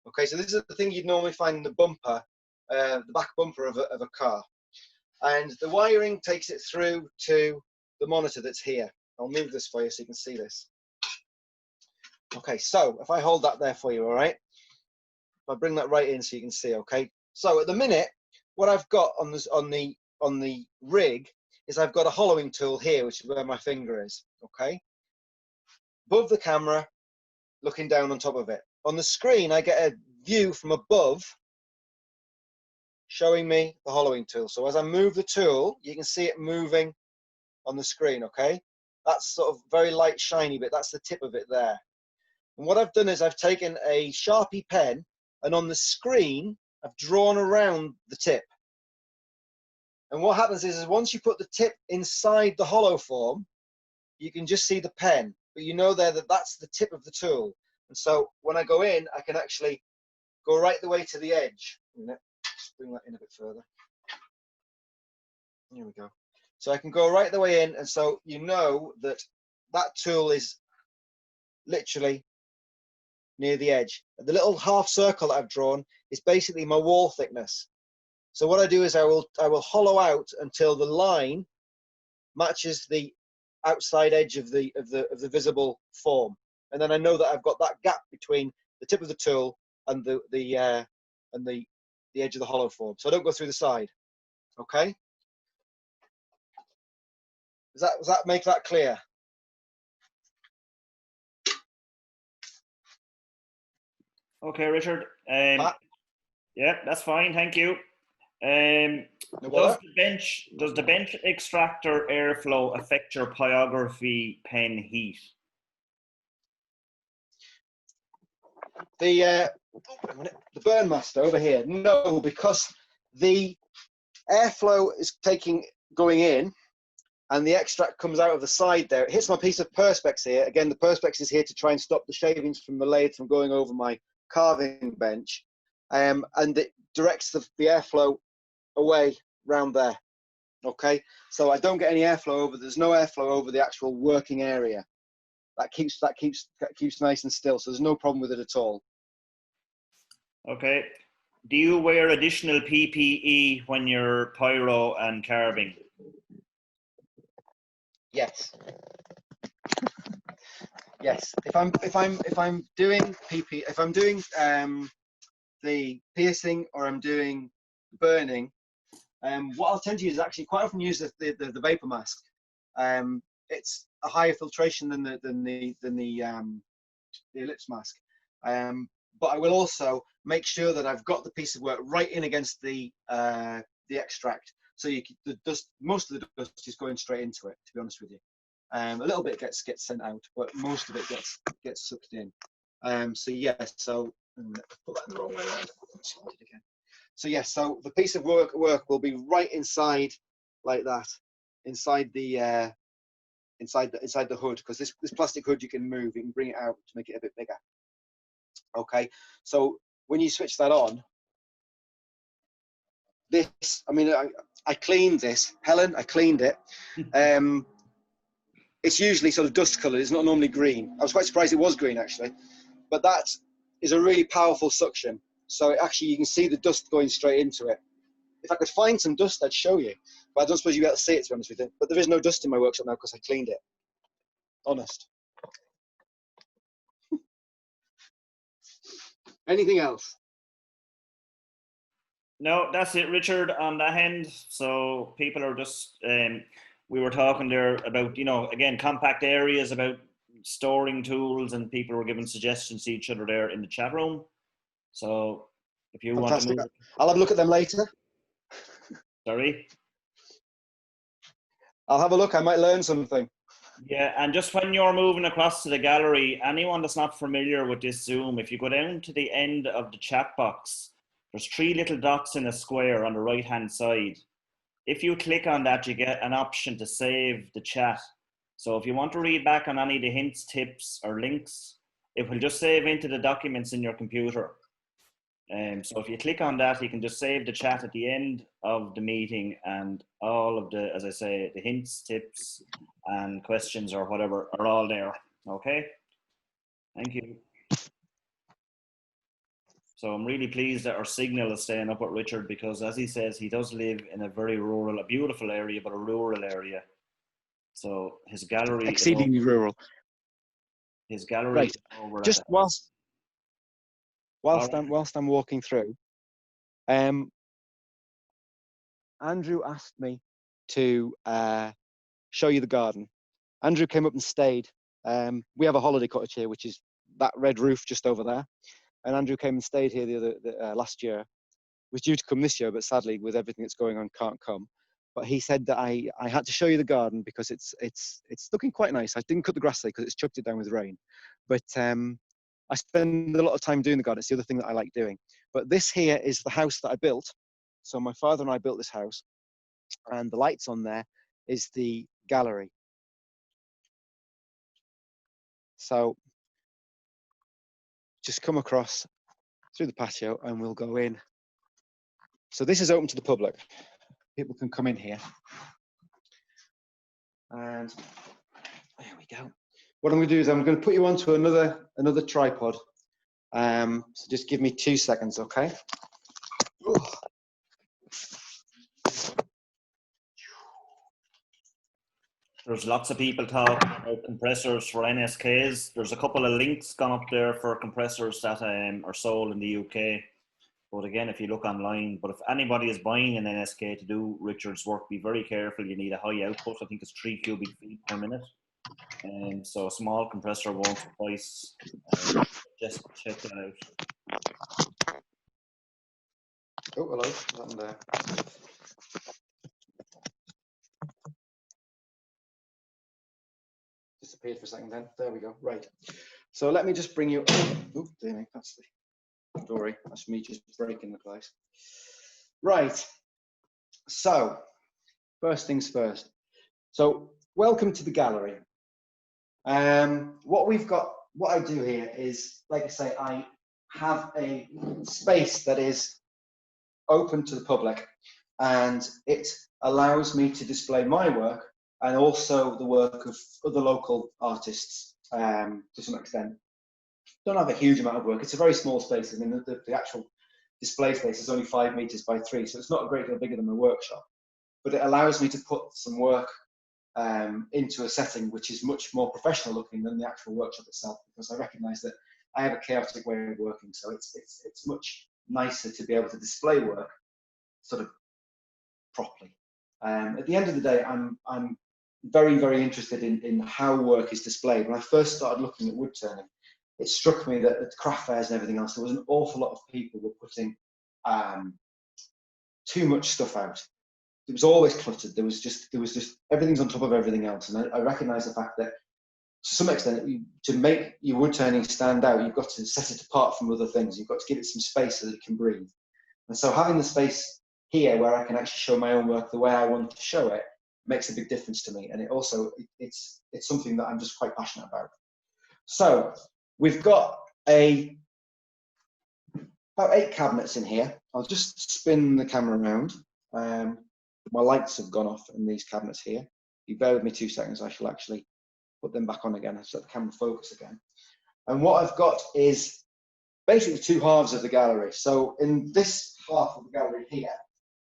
Speaker 1: Okay, so this is the thing you'd normally find in the bumper, the back bumper of a car. And the wiring takes it through to the monitor that's here. I'll move this for you so you can see this. Okay, so if I hold that there for you, all right? If I bring that right in so you can see, okay? So at the minute, what I've got on the rig is I've got a hollowing tool here, which is where my finger is, okay? Above the camera, looking down on top of it. On the screen, I get a view from above showing me the hollowing tool. So as I move the tool, you can see it moving on the screen, okay? That's sort of very light, shiny bit. That's the tip of it there. And what I've done is I've taken a Sharpie pen, and on the screen, I've drawn around the tip. And what happens is once you put the tip inside the hollow form, you can just see the pen, but you know there that that's the tip of the tool. And so when I go in, I can actually go right the way to the edge. Just bring that in a bit further. Here we go. So I can go right the way in, and so you know that that tool is literally near the edge. The little half circle that I've drawn is basically my wall thickness. So what I do is I will hollow out until the line matches the outside edge of the visible form, and then I know that I've got that gap between the tip of the tool and the edge of the hollow form. So I don't go through the side. Okay. Does that make that clear?
Speaker 2: Okay, Richard. Yeah, that's fine. Thank you.
Speaker 1: No
Speaker 2: Does the bench extractor airflow affect your pyrography pen heat?
Speaker 1: The Burnmaster over here, no, because the airflow is going in, and the extract comes out of the side there. It hits my piece of Perspex here. Again, the Perspex is here to try and stop the shavings from the lathe from going over my carving bench, and it directs the airflow away round there. Okay, so I don't get any airflow over. There's no airflow over the actual working area. That keeps nice and still. So there's no problem with it at all.
Speaker 2: Okay. Do you wear additional PPE when you're pyro and carving?
Speaker 1: Yes. Yes. If I'm doing PP, if I'm doing the piercing, or I'm doing
Speaker 3: burning, what I'll tend to use is actually quite often use the vapor mask. It's a higher filtration than the ellipse mask. But I will also make sure that I've got the piece of work right in against the extract, so the dust, most of the dust is going straight into it. To be honest with you, a little bit gets sent out, but most of it gets sucked in. So yeah, so put that in the wrong way around. So yes, so the piece of work will be right inside, like that, inside the hood, because this plastic hood you can move, you can bring it out to make it a bit bigger. Okay, so when you switch that on, this, I mean, I cleaned this, Helen, I cleaned it. It's usually sort of dust colored, it's not normally green. I was quite surprised it was green actually, but that is a really powerful suction. So it actually, you can see the dust going straight into it. If I could find some dust, I'd show you, but I don't suppose you'll be able to see it, to be honest with you. But there is no dust in my workshop now because I cleaned it. Honest. Anything else?
Speaker 2: No, that's it, Richard, on that end. So people are just, we were talking there about, again, compact areas, about storing tools, and people were giving suggestions to each other there in the chat room. So if you
Speaker 3: Fantastic.
Speaker 2: want to move.
Speaker 3: I'll have a look at them later.
Speaker 2: Sorry?
Speaker 3: I'll have a look, I might learn something.
Speaker 2: Yeah, and just when you're moving across to the gallery, anyone that's not familiar with this Zoom, if you go down to the end of the chat box, there's 3 little dots in a square on the right-hand side. If you click on that, you get an option to save the chat. So if you want to read back on any of the hints, tips, or links, it will just save into the documents in your computer. So if you click on that, you can just save the chat at the end of the meeting, and all of the, as I say, the hints, tips, and questions or whatever are all there. Okay? Thank you. So I'm really pleased that our signal is staying up with Richard, because as he says, he does live in a very rural, a beautiful area, but a rural area. So his gallery
Speaker 3: exceedingly rural.
Speaker 2: His gallery
Speaker 3: right.
Speaker 2: is over
Speaker 3: just whilst
Speaker 2: right.
Speaker 3: I'm walking through, Andrew asked me to show you the garden. Andrew came up and stayed. We have a holiday cottage here, which is that red roof just over there. And Andrew came and stayed here last year. Was due to come this year, but sadly, with everything that's going on, can't come. But he said that I had to show you the garden because it's looking quite nice. I didn't cut the grass today because it's chucked it down with rain. But I spend a lot of time doing the garden. It's the other thing that I like doing. But this here is the house that I built. So my father and I built this house, and the lights on there is the gallery. So just come across through the patio and we'll go in. So this is open to the public. People can come in here. And there we go. What I'm going to do is I'm going to put you onto another tripod. So just give me 2 seconds, okay?
Speaker 2: There's lots of people talking about compressors for NSKs. There's a couple of links gone up there for compressors that are sold in the UK. But again, if you look online, but if anybody is buying an NSK to do Richard's work, be very careful. You need a high output. I think it's 3 cubic feet per minute. And so a small compressor won't suffice. Just check that out.
Speaker 3: Oh, hello. Nothing there. Disappeared for a second then. There we go. Right. So let me just bring you. Oh, damn, that's the story. That's me just breaking the place. Right. So, first things first. So, welcome to the gallery. What I do here is, like I say, I have a space that is open to the public, and it allows me to display my work and also the work of other local artists to some extent. Don't have a huge amount of work. It's a very small space. I mean, the actual display space is only 5 meters by 3, so it's not a great deal bigger than my workshop. But it allows me to put some work into a setting which is much more professional looking than the actual workshop itself, because I recognise that I have a chaotic way of working. So it's much nicer to be able to display work
Speaker 4: sort of properly. At the end of the day, I'm very, very interested in how work is displayed. When I first started looking at wood turning, it struck me that at craft fairs and everything else, there was an awful lot of people were putting too much stuff out. It was always cluttered. There was just everything's on top of everything else. And I recognise the fact that to some extent, to make your wood turning stand out, you've got to set it apart from other things. You've got to give it some space so that it can breathe. And so having the space here where I can actually show my own work the way I want to show it makes a big difference to me. And it also, it's something that I'm just quite passionate about. So we've got about 8 cabinets in here. I'll just spin the camera around. My lights have gone off in these cabinets here. If you bear with me 2 seconds, I shall actually put them back on again. I'll set the camera focus again. And what I've got is basically 2 halves of the gallery. So in this half of the gallery here,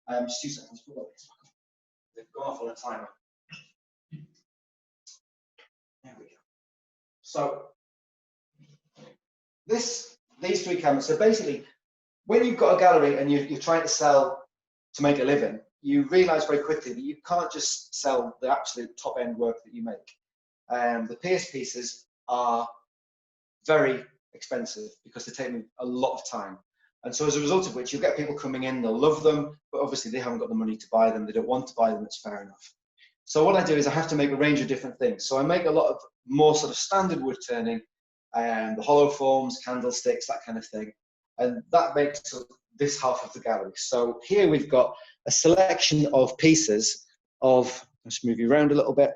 Speaker 4: just 2 seconds, put this back on. They've gone off on a timer. There we go. So these 3 cabinets, so basically when you've got a gallery and you're trying to sell to make a living, you realise very quickly that you can't just sell the absolute top end work that you make. The pierce pieces are very expensive because they take me a lot of time. And so as a result of which, you'll get people coming in, they'll love them, but obviously they haven't got the money to buy them, they don't want to buy them, it's fair enough. So what I do is I have to make a range of different things. So I make a lot of more sort of standard wood turning, the hollow forms, candlesticks, that kind of thing. And that makes this half of the gallery. So here we've got a selection of pieces of, let's move you around a little bit.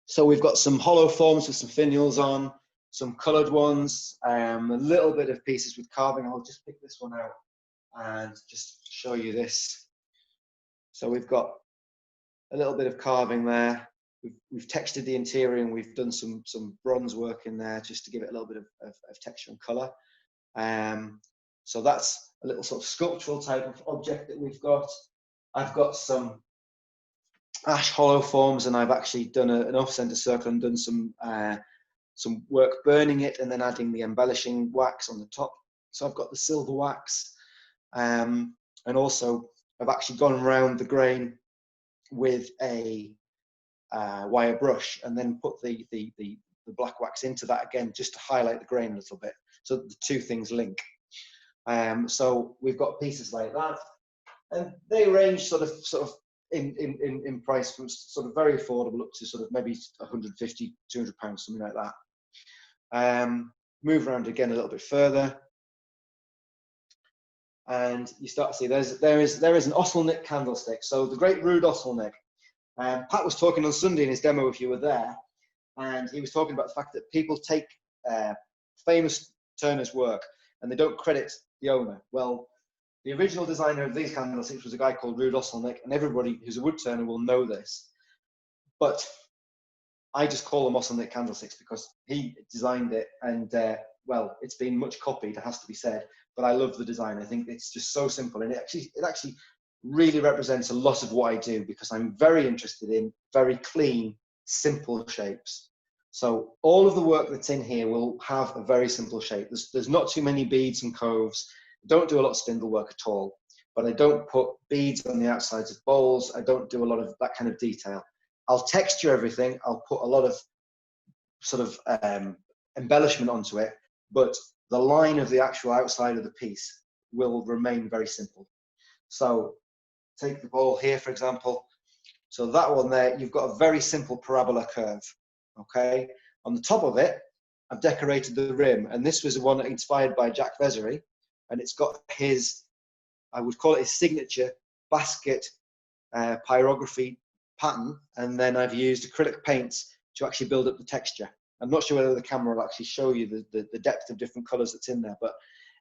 Speaker 4: So we've got some hollow forms with some finials on, some coloured ones, a little bit of pieces with carving. I'll just pick this one out and just show you this. So we've got a little bit of carving there. We've textured the interior and we've done some bronze work in there just to give it a little bit of texture and colour. So that's a little sort of sculptural type of object that we've got. I've got some ash hollow forms and I've actually done an off-center circle and done some work burning it and then adding the embellishing wax on the top. So I've got the silver wax, and also I've actually gone around the grain with a wire brush and then put the black wax into that again just to highlight the grain a little bit so that the 2 things link. So we've got pieces like that, and they range sort of in price from sort of very affordable up to sort of maybe 150, 200 pounds, something like that. Move around again a little bit further, and you start to see there is an Osselnik candlestick. So the great Ruud Osselnik. Pat was talking on Sunday in his demo, if you were there, and he was talking about the fact that people take famous turners' work and they don't credit the owner. Well, the original designer of these candlesticks was a guy called Ruud Osselnik, and everybody who's a wood turner will know this. But I just call them Osselnik candlesticks because he designed it, and well, it's been much copied, it has to be said, but I love the design. I think it's just so simple, and it actually really represents a lot of what I do because I'm very interested in very clean, simple shapes. So all of the work that's in here will have a very simple shape. There's not too many beads and coves. I don't do a lot of spindle work at all, but I don't put beads on the outsides of bowls. I don't do a lot of that kind of detail. I'll texture everything. I'll put a lot of sort of embellishment onto it, but the line of the actual outside of the piece will remain very simple. So take the bowl here, for example. So that one there, you've got a very simple parabola curve, okay? On the top of it, I've decorated the rim, and this was the one inspired by Jack Vesery, and it's got his, I would call it his signature basket pyrography pattern, and then I've used acrylic paints to actually build up the texture. I'm not sure whether the camera will actually show you the depth of different colors that's in there, but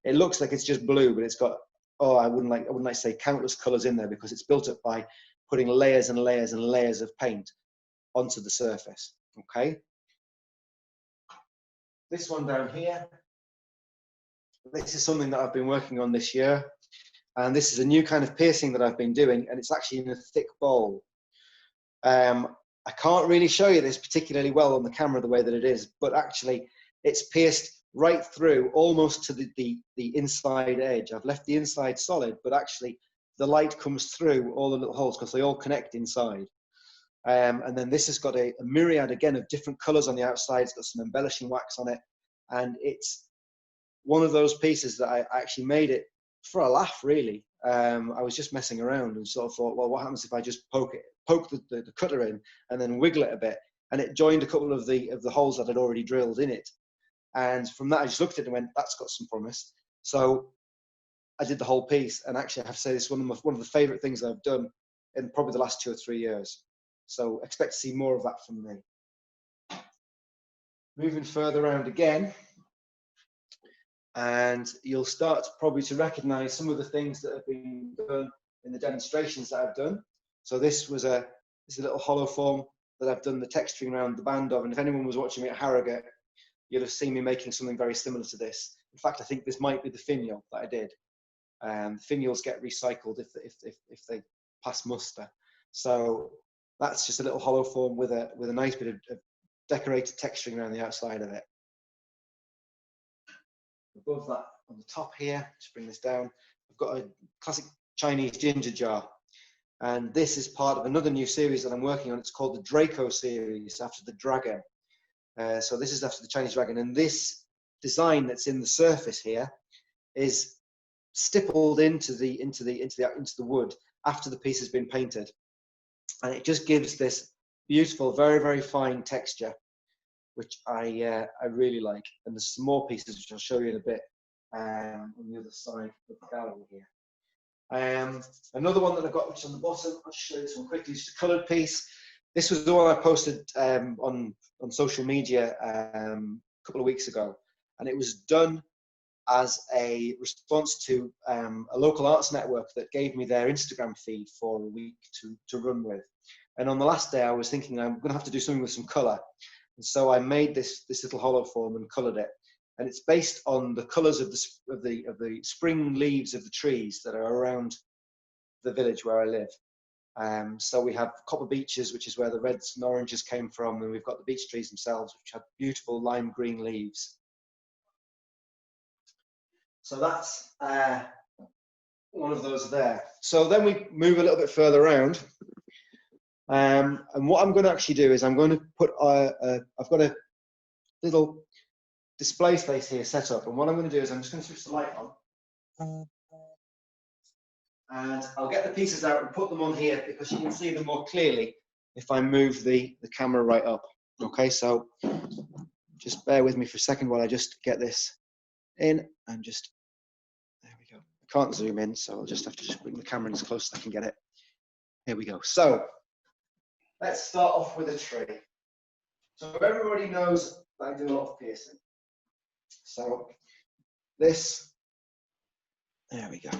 Speaker 4: it looks like it's just blue, but it's got, oh, I wouldn't like to say countless colors in there because it's built up by putting layers and layers and layers of paint onto the surface, okay? This one down here, this is something that I've been working on this year, and this is a new kind of piercing that I've been doing, and it's actually in a thick bowl. I can't really show you this particularly well on the camera the way that it is, but actually it's pierced right through almost to the inside edge. I've left the inside solid, but actually the light comes through all the little holes because they all connect inside. And then this has got a myriad, again, of different colors on the outside. It's got some embellishing wax on it. And it's one of those pieces that I actually made it for a laugh, really. I was just messing around and sort of thought, well, what happens if I just poke the cutter in and then wiggle it a bit? And it joined a couple of the holes that I'd already drilled in it. And from that, I just looked at it and went, that's got some promise. So I did the whole piece. And actually, I have to say, it's one of the favorite things I've done in probably the last 2 or 3 years. So expect to see more of that from me. Moving further around again, and you'll start probably to recognize some of the things that have been done in the demonstrations that I've done. So this is a little hollow form that I've done the texturing around the band of. And if anyone was watching me at Harrogate, you'll have seen me making something very similar to this. In fact, I think this might be the finial that I did. Finials get recycled if they pass muster. So that's just a little hollow form with a nice bit of decorated texturing around the outside of it. Above that, on the top here, just bring this down, I've got a classic Chinese ginger jar. And this is part of another new series that I'm working on. It's called the Draco series, after the dragon. So this is after the Chinese dragon. And this design that's in the surface here is stippled into the wood after the piece has been painted. And it just gives this beautiful, very, very fine texture, which I really like. And there's some more pieces which I'll show you in a bit on the other side of the gallery here. Another one that I've got, which is on the bottom, I'll show you this one quickly, just a coloured piece. This was the one I posted on social media a couple of weeks ago, and it was done as a response to a local arts network that gave me their Instagram feed for a week to run with. And on the last day, I was thinking I'm going to have to do something with some colour, and so I made this little hollow form and coloured it. And it's based on the colours of the spring leaves of the trees that are around the village where I live. So we have copper beeches, which is where the reds and oranges came from, and we've got the beech trees themselves, which have beautiful lime green leaves. So that's one of those there. So then we move a little bit further around. And what I'm going to actually do is I'm going to put, I've got a little display space here set up. And what I'm going to do is I'm just going to switch the light on. And I'll get the pieces out and put them on here because you can see them more clearly if I move the camera right up. Okay, so just bear with me for a second while I just get this in and just, there we go. I can't zoom in, so I'll just have to just bring the camera in as close as I can get it. Here we go. So let's start off with a tree. So everybody knows that I do a lot of piercing. So this, there we go.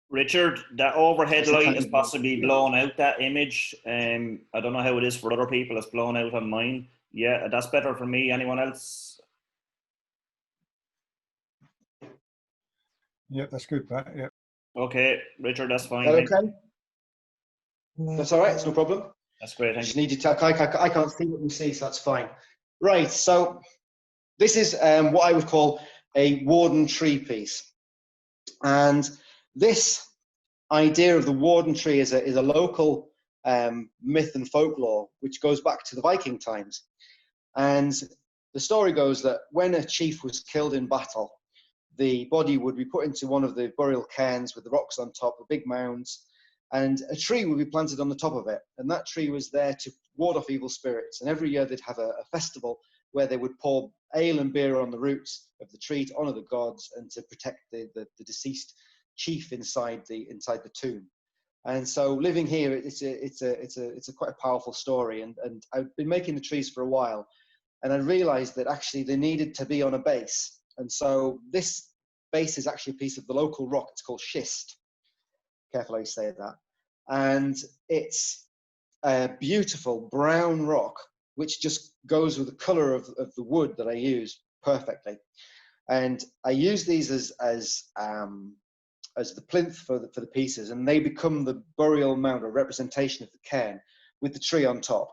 Speaker 2: Richard, that overhead light is possibly blown out, that image. I don't know how it is for other people. It's blown out on mine. Yeah, that's better for me. Anyone else?
Speaker 5: Yep, that's good, Pat. Yep.
Speaker 2: Okay, Richard, that's fine.
Speaker 4: Is that okay? That's all right. It's no problem.
Speaker 2: That's great.
Speaker 4: I just need you to. I can't see what you see, so that's fine. Right. So this is what I would call a warden tree piece, and this idea of the warden tree is a local myth and folklore which goes back to the Viking times. And the story goes that when a chief was killed in battle, the body would be put into one of the burial cairns with the rocks on top, the big mounds, and a tree would be planted on the top of it. And that tree was there to ward off evil spirits. And every year they'd have a festival where they would pour ale and beer on the roots of the tree to honor the gods and to protect the deceased chief inside the tomb. And so living here, it's a quite a powerful story. And I've been making the trees for a while, and I realized that actually they needed to be on a base. And so this base is actually a piece of the local rock. It's called schist. Careful how you say that. And it's a beautiful brown rock, which just goes with the color of the wood that I use perfectly. And I use these as the plinth for the pieces, and they become the burial mound or representation of the cairn with the tree on top.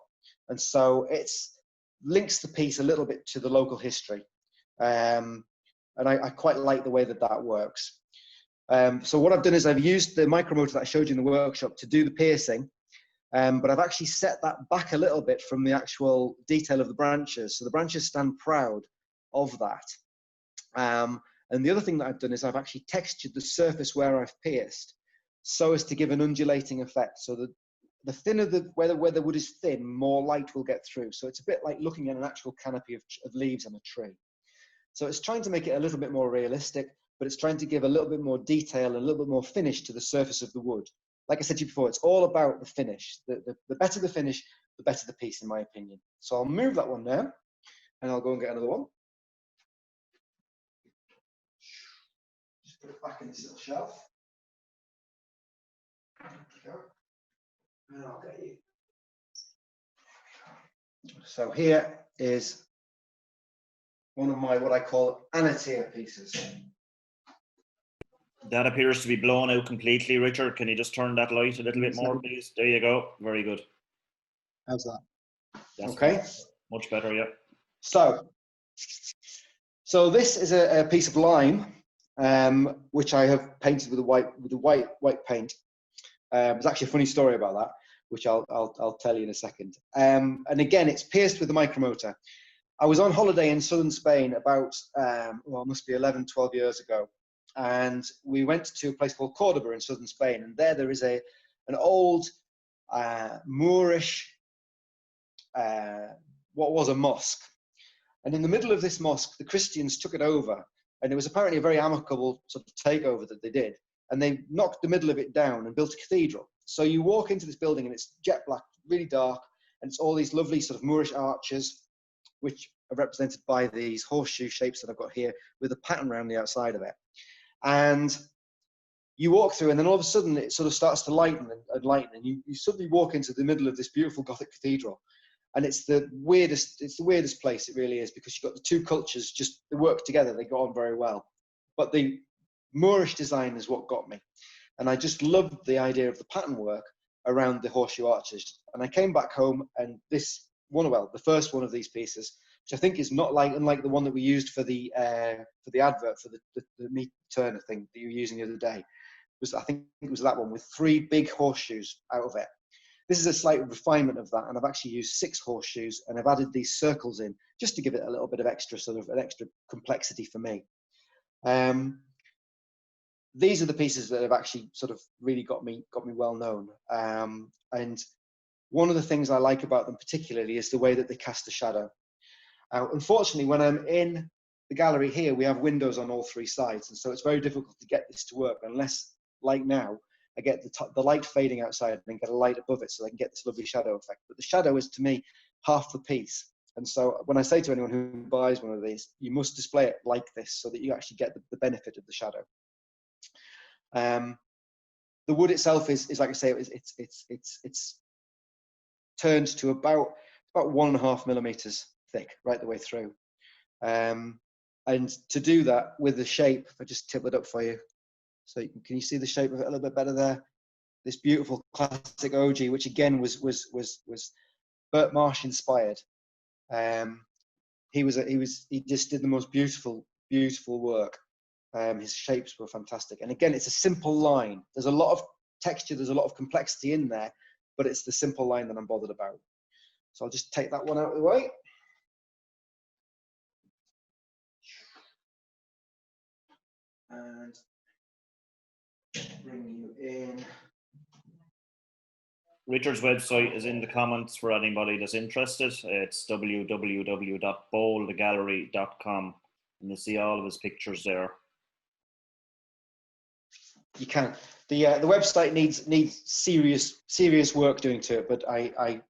Speaker 4: And so it's links the piece a little bit to the local history. And I quite like the way that that works. So what I've done is I've used the micromotor that I showed you in the workshop to do the piercing, but I've actually set that back a little bit from the actual detail of the branches. So the branches stand proud of that. And the other thing that I've done is I've actually textured the surface where I've pierced so as to give an undulating effect. So that the thinner where the wood is thin, more light will get through. So it's a bit like looking at an actual canopy of leaves on a tree. So it's trying to make it a little bit more realistic, but it's trying to give a little bit more detail and a little bit more finish to the surface of the wood. Like I said to you before, it's all about the finish. The better the finish, the better the piece, in my opinion. So I'll move that one now, and I'll go and get another one. Just put it back in this little shelf. There we go. And I'll get you. So here is one of my, what I call annotator pieces.
Speaker 2: That appears to be blown out completely, Richard. Can you just turn that light a little bit more, please? There you go. Very good.
Speaker 4: How's that?
Speaker 2: That's
Speaker 4: okay.
Speaker 2: Fine. Much better, yeah.
Speaker 4: So this is a piece of lime, which I have painted with a white paint. There's actually a funny story about that, which I'll tell you in a second. And again, it's pierced with the micromotor. I was on holiday in southern Spain about, well, it must be 11, 12 years ago. And we went to a place called Cordoba in southern Spain. And there is an old Moorish, what was a mosque. And in the middle of this mosque, the Christians took it over. And it was apparently a very amicable sort of takeover that they did. And they knocked the middle of it down and built a cathedral. So you walk into this building and it's jet black, really dark. And it's all these lovely sort of Moorish arches, which are represented by these horseshoe shapes that I've got here with a pattern around the outside of it. And you walk through and then all of a sudden it sort of starts to lighten and lighten. And you suddenly walk into the middle of this beautiful Gothic cathedral. And it's the weirdest place, it really is, because you've got the two cultures, just they work together, they go on very well. But the Moorish design is what got me. And I just loved the idea of the pattern work around the horseshoe arches. And I came back home and this one, well, the first one of these pieces, which I think is not unlike the one that we used for the advert for the meat turner thing that you were using the other day, I think it was that one with 3 big horseshoes out of it. This is a slight refinement of that, and I've actually used 6 horseshoes, and I've added these circles in just to give it a little bit of extra complexity for me. These are the pieces that have actually sort of really got me well known. And one of the things I like about them particularly is the way that they cast a shadow. Unfortunately, when I'm in the gallery here, we have windows on all 3 sides, and so it's very difficult to get this to work unless, like now, I get the light fading outside and then get a light above it so I can get this lovely shadow effect. But the shadow is, to me, half the piece. And so when I say to anyone who buys one of these, you must display it like this so that you actually get the benefit of the shadow. The wood itself is like I say, it's turned to about 1.5 millimeters thick right the way through. And to do that with the shape, if I just tip it up for you, so can you see the shape of it a little bit better there? This beautiful classic ogee, which again was Bert Marsh inspired. He just did the most beautiful work. His shapes were fantastic. And again, it's a simple line. There's a lot of texture, there's a lot of complexity in there, but it's the simple line that I'm bothered about. So I'll just take that one out of the way. And bring you in.
Speaker 2: Richard's website is in the comments for anybody that's interested. It's www.boldgallery.com, and you'll see all of his pictures there.
Speaker 4: You can. The website needs serious work doing to it, but I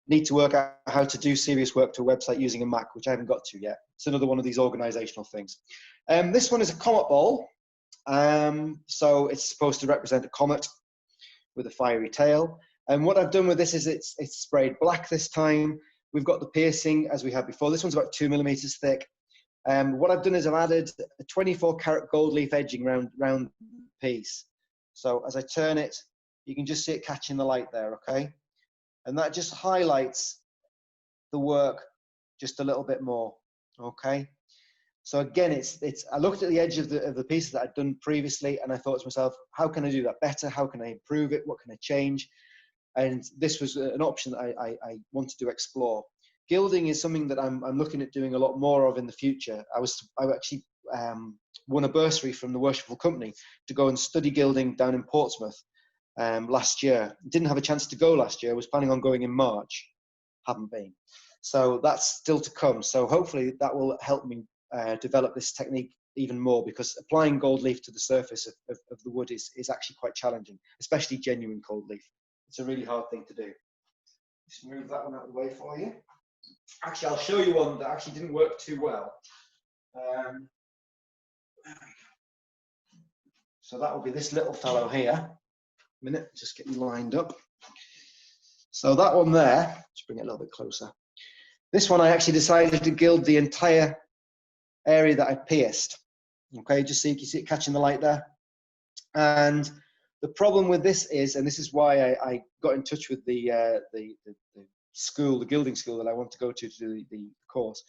Speaker 4: need to work out how to do serious work to a website using a Mac, which I haven't got to yet. It's another one of these organizational things. This one is a comet ball. So it's supposed to represent a comet with a fiery tail. And what I've done with this is it's sprayed black this time. We've got the piercing as we had before. This one's about 2 millimeters thick. What I've done is I've added a 24 karat gold leaf edging round the piece. So as I turn it, you can just see it catching the light there, okay? And that just highlights the work just a little bit more, okay? So again, I looked at the edge of the pieces that I'd done previously, and I thought to myself, how can I do that better? How can I improve it? What can I change? And this was an option that I wanted to explore. Gilding is something that I'm looking at doing a lot more of in the future. I actually won a bursary from the Worshipful Company to go and study gilding down in Portsmouth last year. Didn't have a chance to go last year. I was planning on going in March. Haven't been. So that's still to come. So hopefully that will help me develop this technique even more, because applying gold leaf to the surface of the wood is actually quite challenging, especially genuine gold leaf. It's a really hard thing to do. Just move that one out of the way for you. Actually, I'll show you one that actually didn't work too well. So that will be this little fellow here. A minute, just get you lined up. So that one there, let's bring it a little bit closer. This one I actually decided to gild the entire area that I pierced. Okay, just so you can see it catching the light there. And the problem with this is, and this is why I got in touch with the school, the gilding school that I want to go to do the course,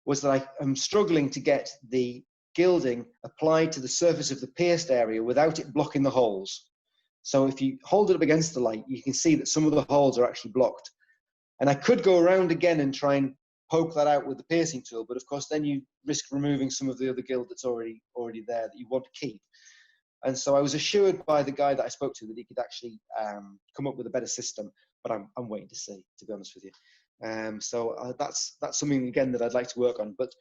Speaker 4: was that I'm struggling to get the gilding applied to the surface of the pierced area without it blocking the holes. So if you hold it up against the light, you can see that some of the holes are actually blocked. And I could go around again and try and poke that out with the piercing tool, but of course then you risk removing some of the other gild that's already there that you want to keep. And so I was assured by the guy that I spoke to that he could actually come up with a better system, but I'm waiting to see, to be honest with you. So that's something again that I'd like to work on. But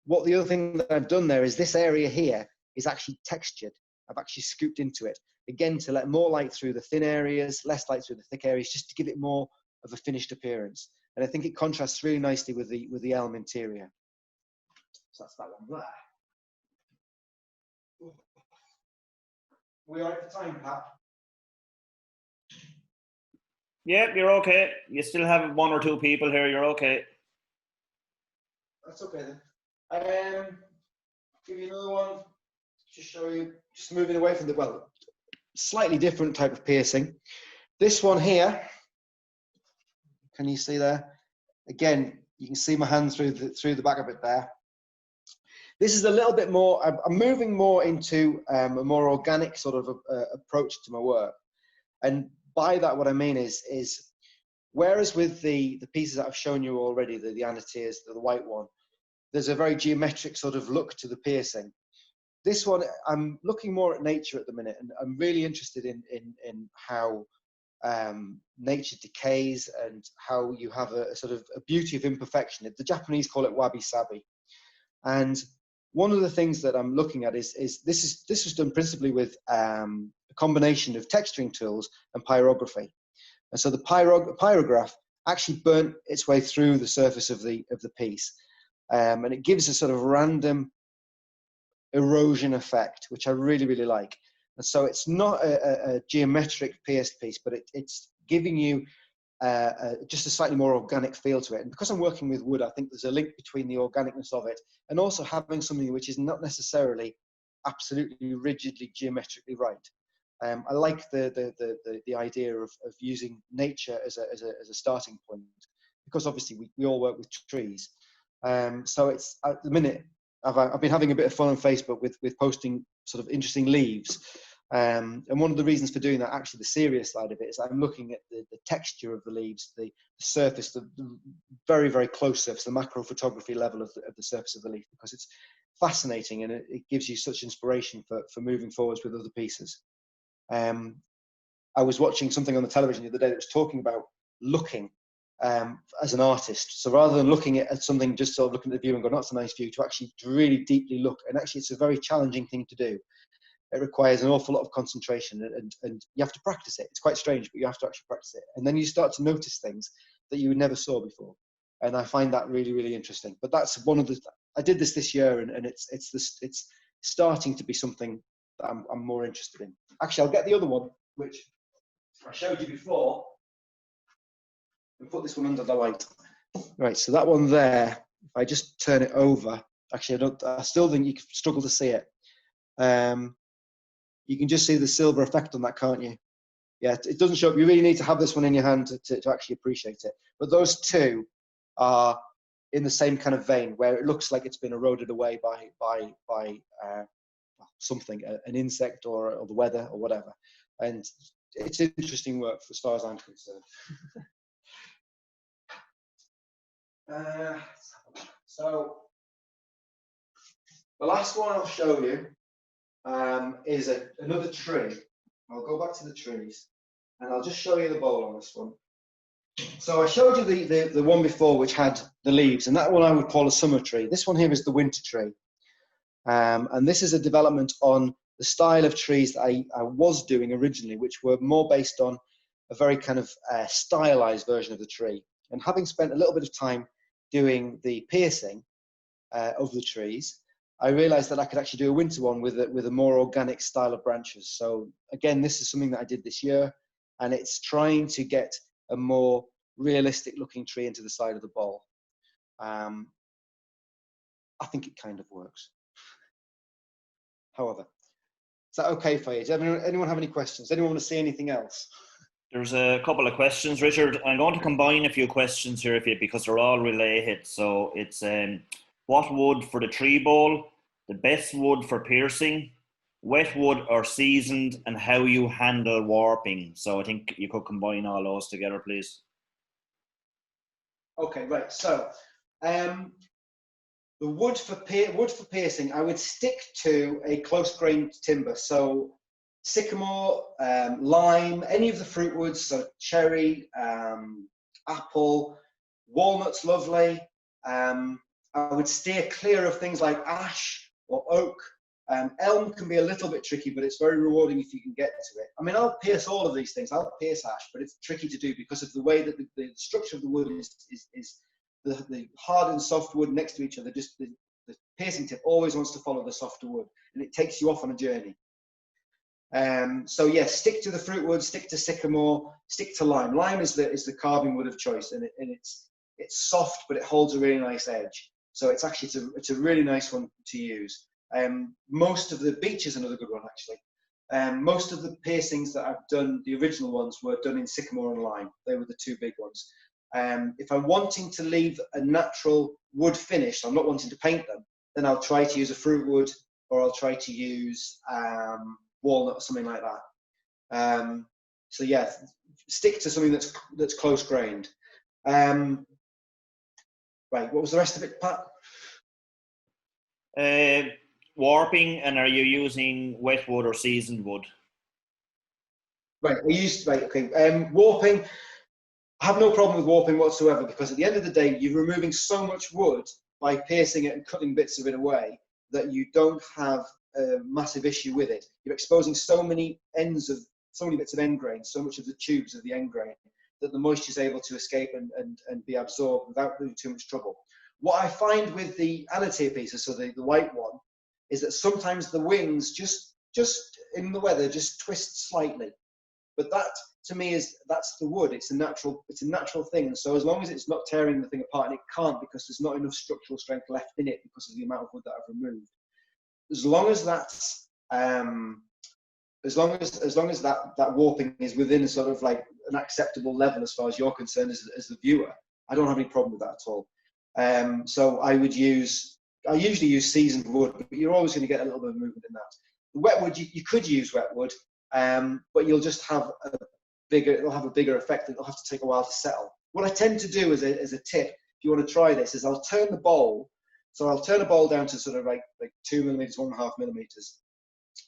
Speaker 4: what the other thing that I've done there is this area here is actually textured. I've actually scooped into it again to let more light through the thin areas, less light through the thick areas, just to give it more of a finished appearance. And I think it contrasts really nicely with the elm interior. So that's that one there. We all right for time, Pat?
Speaker 2: Yeah, you're okay. You still have one or two people here. You're okay.
Speaker 4: That's okay then. Give you another one. Just show you. Just moving away from the slightly different type of piercing. This one here. Can you see there? Again, you can see my hand through the back of it there. This is a little bit more, I'm moving more into a more organic sort of approach to my work. And by that, what I mean is whereas with the pieces that I've shown you already, the anatiers, the white one, there's a very geometric sort of look to the piercing. This one, I'm looking more at nature at the minute, and I'm really interested in how nature decays and how you have a sort of a beauty of imperfection. The Japanese call it wabi-sabi. And one of the things that I'm looking at is this was done principally with a combination of texturing tools and pyrography. And so the pyrograph actually burnt its way through the surface of the piece, and it gives a sort of random erosion effect, which I really, really like. And so it's not a geometric pierced piece, but it's giving you just a slightly more organic feel to it. And because I'm working with wood, I think there's a link between the organicness of it and also having something which is not necessarily absolutely rigidly geometrically right. I like the idea of using nature as a starting point, because obviously we all work with trees. So it's at the minute I've been having a bit of fun on Facebook with posting sort of interesting leaves. And one of the reasons for doing that, actually the serious side of it, is I'm looking at the texture of the leaves, the surface, the very, very close surface, the macro photography level of the surface of the leaf, because it's fascinating and it gives you such inspiration for moving forwards with other pieces. I was watching something on the television the other day that was talking about looking as an artist. So rather than looking at something, just sort of looking at the view and going, that's a nice view, to actually really deeply look. And actually it's a very challenging thing to do. It requires an awful lot of concentration, and you have to practice it. It's quite strange, but you have to actually practice it. And then you start to notice things that you never saw before. And I find that really, really interesting. But that's one of the, I did this year, and it's starting to be something that I'm more interested in. Actually, I'll get the other one, which I showed you before, and put this one under the light. Right, so that one there, if I just turn it over, actually, I still think you can struggle to see it. You can just see the silver effect on that, can't you? Yeah, it doesn't show up. You really need to have this one in your hand to actually appreciate it. But those two are in the same kind of vein, where it looks like it's been eroded away by something, an insect or the weather or whatever. And it's interesting work as far as I'm concerned. So the last one I'll show you is another tree. I'll go back to the trees and I'll just show you the bowl on this one. So I showed you the one before which had the leaves, and that one I would call a summer tree. This one here is the winter tree. And this is a development on the style of trees that I was doing originally, which were more based on a very kind of stylized version of the tree. And having spent a little bit of time doing the piercing of the trees, I realized that I could actually do a winter one with a more organic style of branches. So again, this is something that I did this year, and it's trying to get a more realistic looking tree into the side of the bowl. I think it kind of works. However, is that okay for you? Does anyone have any questions? Anyone want to see anything else?
Speaker 2: There's a couple of questions, Richard. I'm going to combine a few questions here because they're all related. So it's what wood for the tree bowl, the best wood for piercing, wet wood or seasoned, and how you handle warping. So I think you could combine all those together, please.
Speaker 4: Okay, right. So the wood for piercing, I would stick to a close-grained timber. So sycamore, lime, any of the fruit woods, so cherry, apple, walnut's lovely. I would steer clear of things like ash or oak. Elm can be a little bit tricky, but it's very rewarding if you can get to it. I mean, I'll pierce all of these things. I'll pierce ash, but it's tricky to do because of the way that the structure of the wood is the hard and soft wood next to each other. Just the piercing tip always wants to follow the softer wood, and it takes you off on a journey. So yes, stick to the fruit wood, stick to sycamore, stick to lime. Lime is the carving wood of choice, and it's soft, but it holds a really nice edge. So it's a really nice one to use. Most of the beech is another good one actually. Most of the piercings that I've done, the original ones, were done in sycamore and lime. They were the two big ones. If I'm wanting to leave a natural wood finish, I'm not wanting to paint them, then I'll try to use a fruit wood, or I'll try to use walnut or something like that. So yeah, stick to something that's close grained. Right, what was the rest of it, Pat?
Speaker 2: Warping, and are you using wet wood or seasoned wood?
Speaker 4: Right, warping. I have no problem with warping whatsoever, because at the end of the day, you're removing so much wood by piercing it and cutting bits of it away that you don't have a massive issue with it. You're exposing so many bits of end grain, so much of the tubes of the end grain, that the moisture is able to escape and be absorbed without doing too much trouble. What I find with the Alatea pieces, so the white one, is that sometimes the wings just in the weather just twist slightly. But that, to me, that's the wood. It's a natural thing. And so as long as it's not tearing the thing apart, and it can't because there's not enough structural strength left in it because of the amount of wood that I've removed. As long as that warping is within a sort of like an acceptable level as far as you're concerned as the viewer, I don't have any problem with that at all. So I usually use seasoned wood, but you're always going to get a little bit of movement in that. The wet wood, you could use wet wood, but you'll just have it'll have a bigger effect, and it'll have to take a while to settle. What I tend to do as a tip, if you want to try this, is I'll turn the bowl. So I'll turn a bowl down to sort of like 2 millimeters, 1.5 millimeters,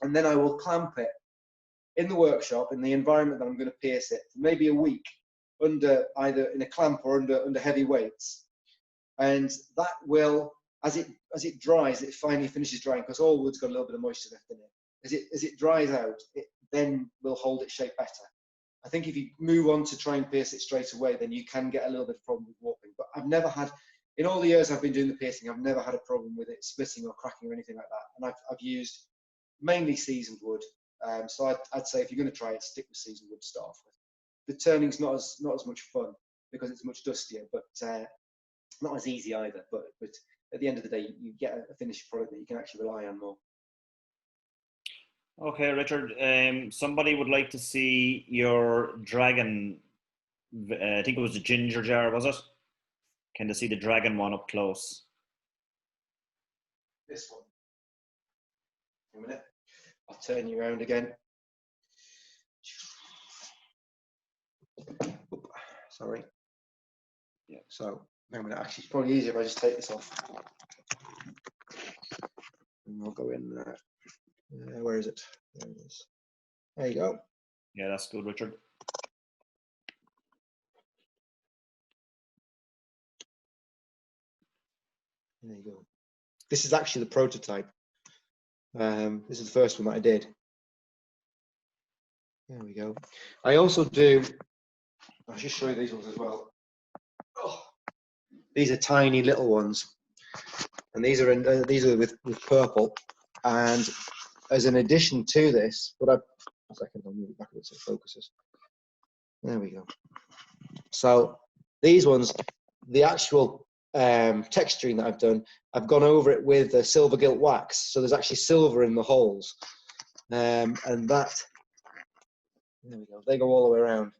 Speaker 4: and then I will clamp it in the workshop, in the environment that I'm going to pierce it, for maybe a week, under either in a clamp or under heavy weights. And that will, as it dries, it finally finishes drying, because all wood's got a little bit of moisture left in it. As it dries out, it then will hold its shape better. I think if you move on to try and pierce it straight away, then you can get a little bit of problem with warping. But I've never had, in all the years I've been doing the piercing, I've never had a problem with it splitting or cracking or anything like that. And I've used mainly seasoned wood. So I'd say if you're going to try it, stick with seasoned wood to start off with. The turning's not as much fun because it's much dustier, but not as easy either. But at the end of the day, you get a finished product that you can actually rely on more.
Speaker 2: Okay, Richard. Somebody would like to see your dragon. I think it was a ginger jar, was it? Can they see the dragon one up close?
Speaker 4: This one. A minute. I'll turn you around again. Oop, sorry. Yeah. So I'm gonna actually, it's probably easier if I just take this off. And I'll go in there. Where is it? There it is. There you go.
Speaker 2: Yeah, that's good, Richard.
Speaker 4: There you go. This is actually the prototype. This is the first one that I did. There we go. I also do, I'll just show you these ones as well. Oh, these are tiny little ones. And these are with purple. And as an addition to this, a second, I'll move it back a bit so it focuses. There we go. So these ones, the actual texturing that I've done, I've gone over it with a silver gilt wax. So there's actually silver in the holes. And that, there we go, they go all the way around.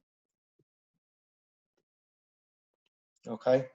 Speaker 4: Okay.